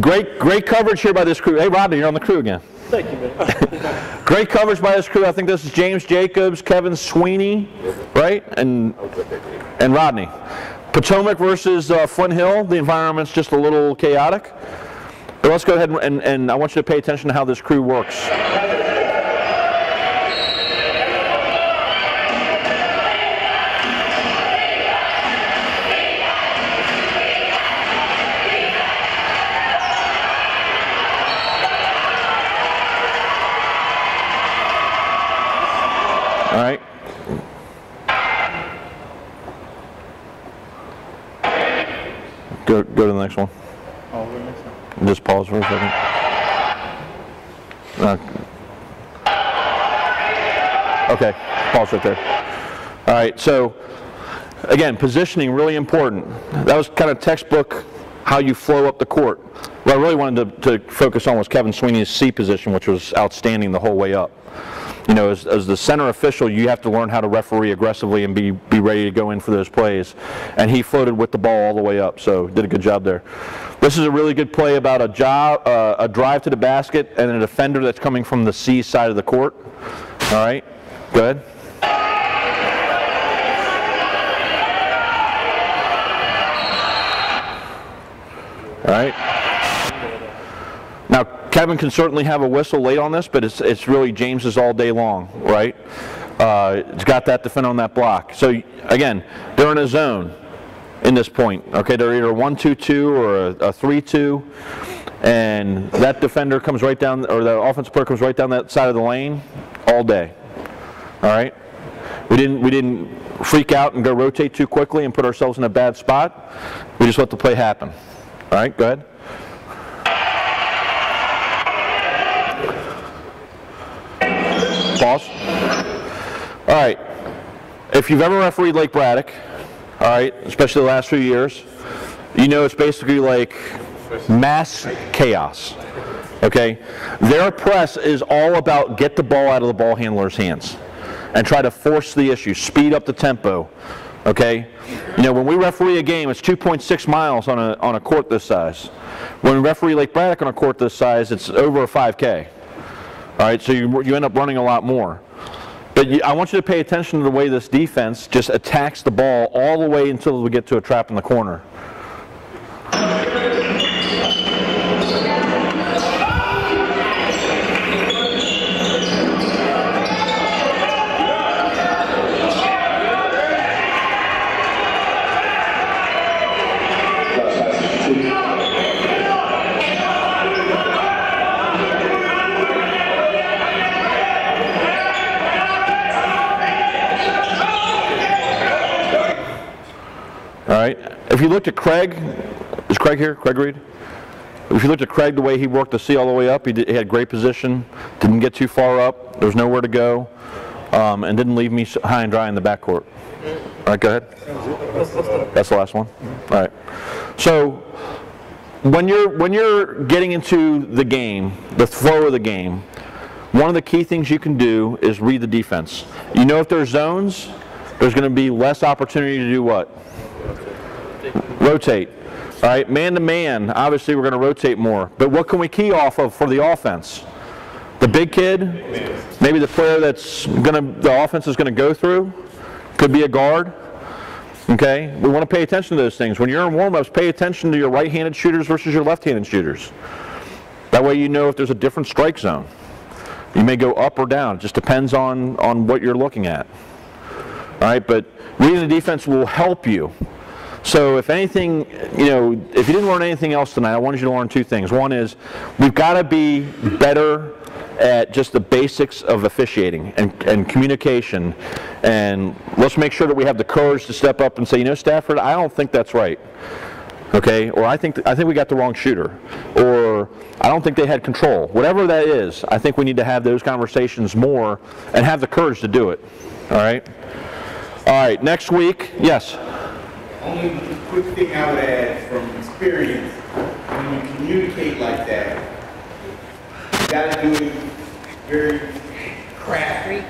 Great coverage here by this crew. Hey, Rodney, you're on the crew again. Thank you, man. Great coverage by this crew. I think this is James Jacobs, Kevin Sweeney, right? And Rodney. Potomac versus Flint Hill. The environment's just a little chaotic. But let's go ahead and I want you to pay attention to how this crew works. All right. Go to the next one. Oh, the next one. Just pause for a second. Okay, pause right there. All right, so again, positioning really important. That was kind of textbook how you flow up the court. What I really wanted to focus on was Kevin Sweeney's C position, which was outstanding the whole way up. You know, as the center official, you have to learn how to referee aggressively and be ready to go in for those plays. And he floated with the ball all the way up, so did a good job there. This is a really good play about a drive to the basket and a defender that's coming from the C side of the court. All right, go ahead. All right. Now, Kevin can certainly have a whistle late on this, but it's really James's all day long, right? It's got that defender on that block. So, again, they're in a zone in this point. Okay, they're either a 1-2-2 or a 3-2, and that defender comes right down, or the offensive player comes right down that side of the lane all day. All right? We didn't freak out and go rotate too quickly and put ourselves in a bad spot. We just let the play happen. All right, go ahead. Pause. All right. If you've ever refereed Lake Braddock, all right, especially the last few years, you know it's basically like mass chaos. Okay? Their press is all about get the ball out of the ball handler's hands and try to force the issue, speed up the tempo. Okay? You know, when we referee a game, it's 2.6 miles on a court this size. When we referee Lake Braddock on a court this size, it's over a 5K. All right, so you end up running a lot more. But I want you to pay attention to the way this defense just attacks the ball all the way until we get to a trap in the corner. All right. If you looked at Craig, is Craig here? Craig Reed? If you looked at Craig, the way he worked the C all the way up, he had great position, didn't get too far up, there was nowhere to go, and didn't leave me high and dry in the backcourt. All right, go ahead. That's the last one. All right. So when you're getting into the game, the flow of the game, one of the key things you can do is read the defense. You know, if there's zones, there's going to be less opportunity to do what? Rotate. All right, man to man, obviously we're going to rotate more. But what can we key off of for the offense? The big kid, maybe the player the offense is gonna go through, could be a guard. Okay, we want to pay attention to those things. When you're in warm-ups, pay attention to your right-handed shooters versus your left-handed shooters. That way you know if there's a different strike zone. You may go up or down. It just depends on what you're looking at. All right, but reading the defense will help you. So if anything, if you didn't learn anything else tonight, I wanted you to learn two things. One is we've got to be better at just the basics of officiating and communication, and let's make sure that we have the courage to step up and say, Stafford, I don't think that's right, okay? Or I think we got the wrong shooter, or I don't think they had control. Whatever that is, I think we need to have those conversations more and have the courage to do it. All right. All right. Next week, yes. Only quick thing I would add from experience: when you communicate like that, you got to do it very crafty,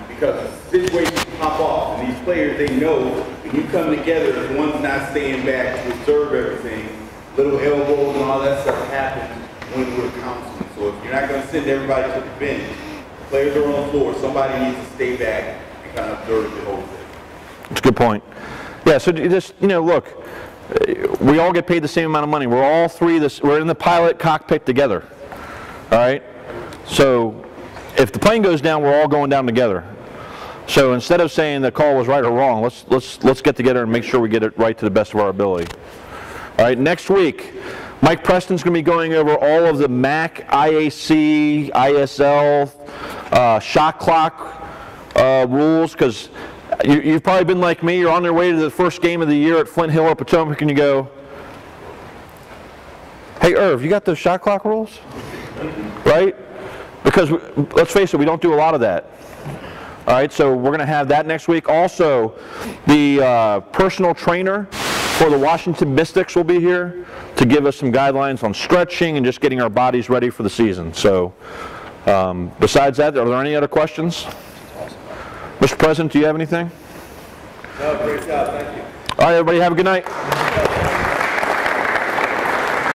because situations pop off, and these players, they know when you come together, if one's not staying back to observe everything, little elbows and all that stuff happens when we're counseling. So if you're not going to send everybody to the bench, players are on the floor, somebody needs to stay back and kind of observe the whole thing. That's a good point. Yeah, so just, look, we all get paid the same amount of money. We're all we're in the pilot cockpit together. All right? So if the plane goes down, we're all going down together. So instead of saying the call was right or wrong, let's get together and make sure we get it right to the best of our ability. All right, next week, Mike Preston's going to be going over all of the MAC, IAC, ISL, shot clock rules, because you've probably been like me. You're on your way to the first game of the year at Flint Hill or Potomac, and you go, hey, Irv, you got those shot clock rules? Right? Because, let's face it, we don't do a lot of that. All right, so we're going to have that next week. Also, the personal trainer for the Washington Mystics will be here to give us some guidelines on stretching and just getting our bodies ready for the season. So, besides that, are there any other questions? Mr. President, do you have anything? No, great job, thank you. All right, everybody, have a good night.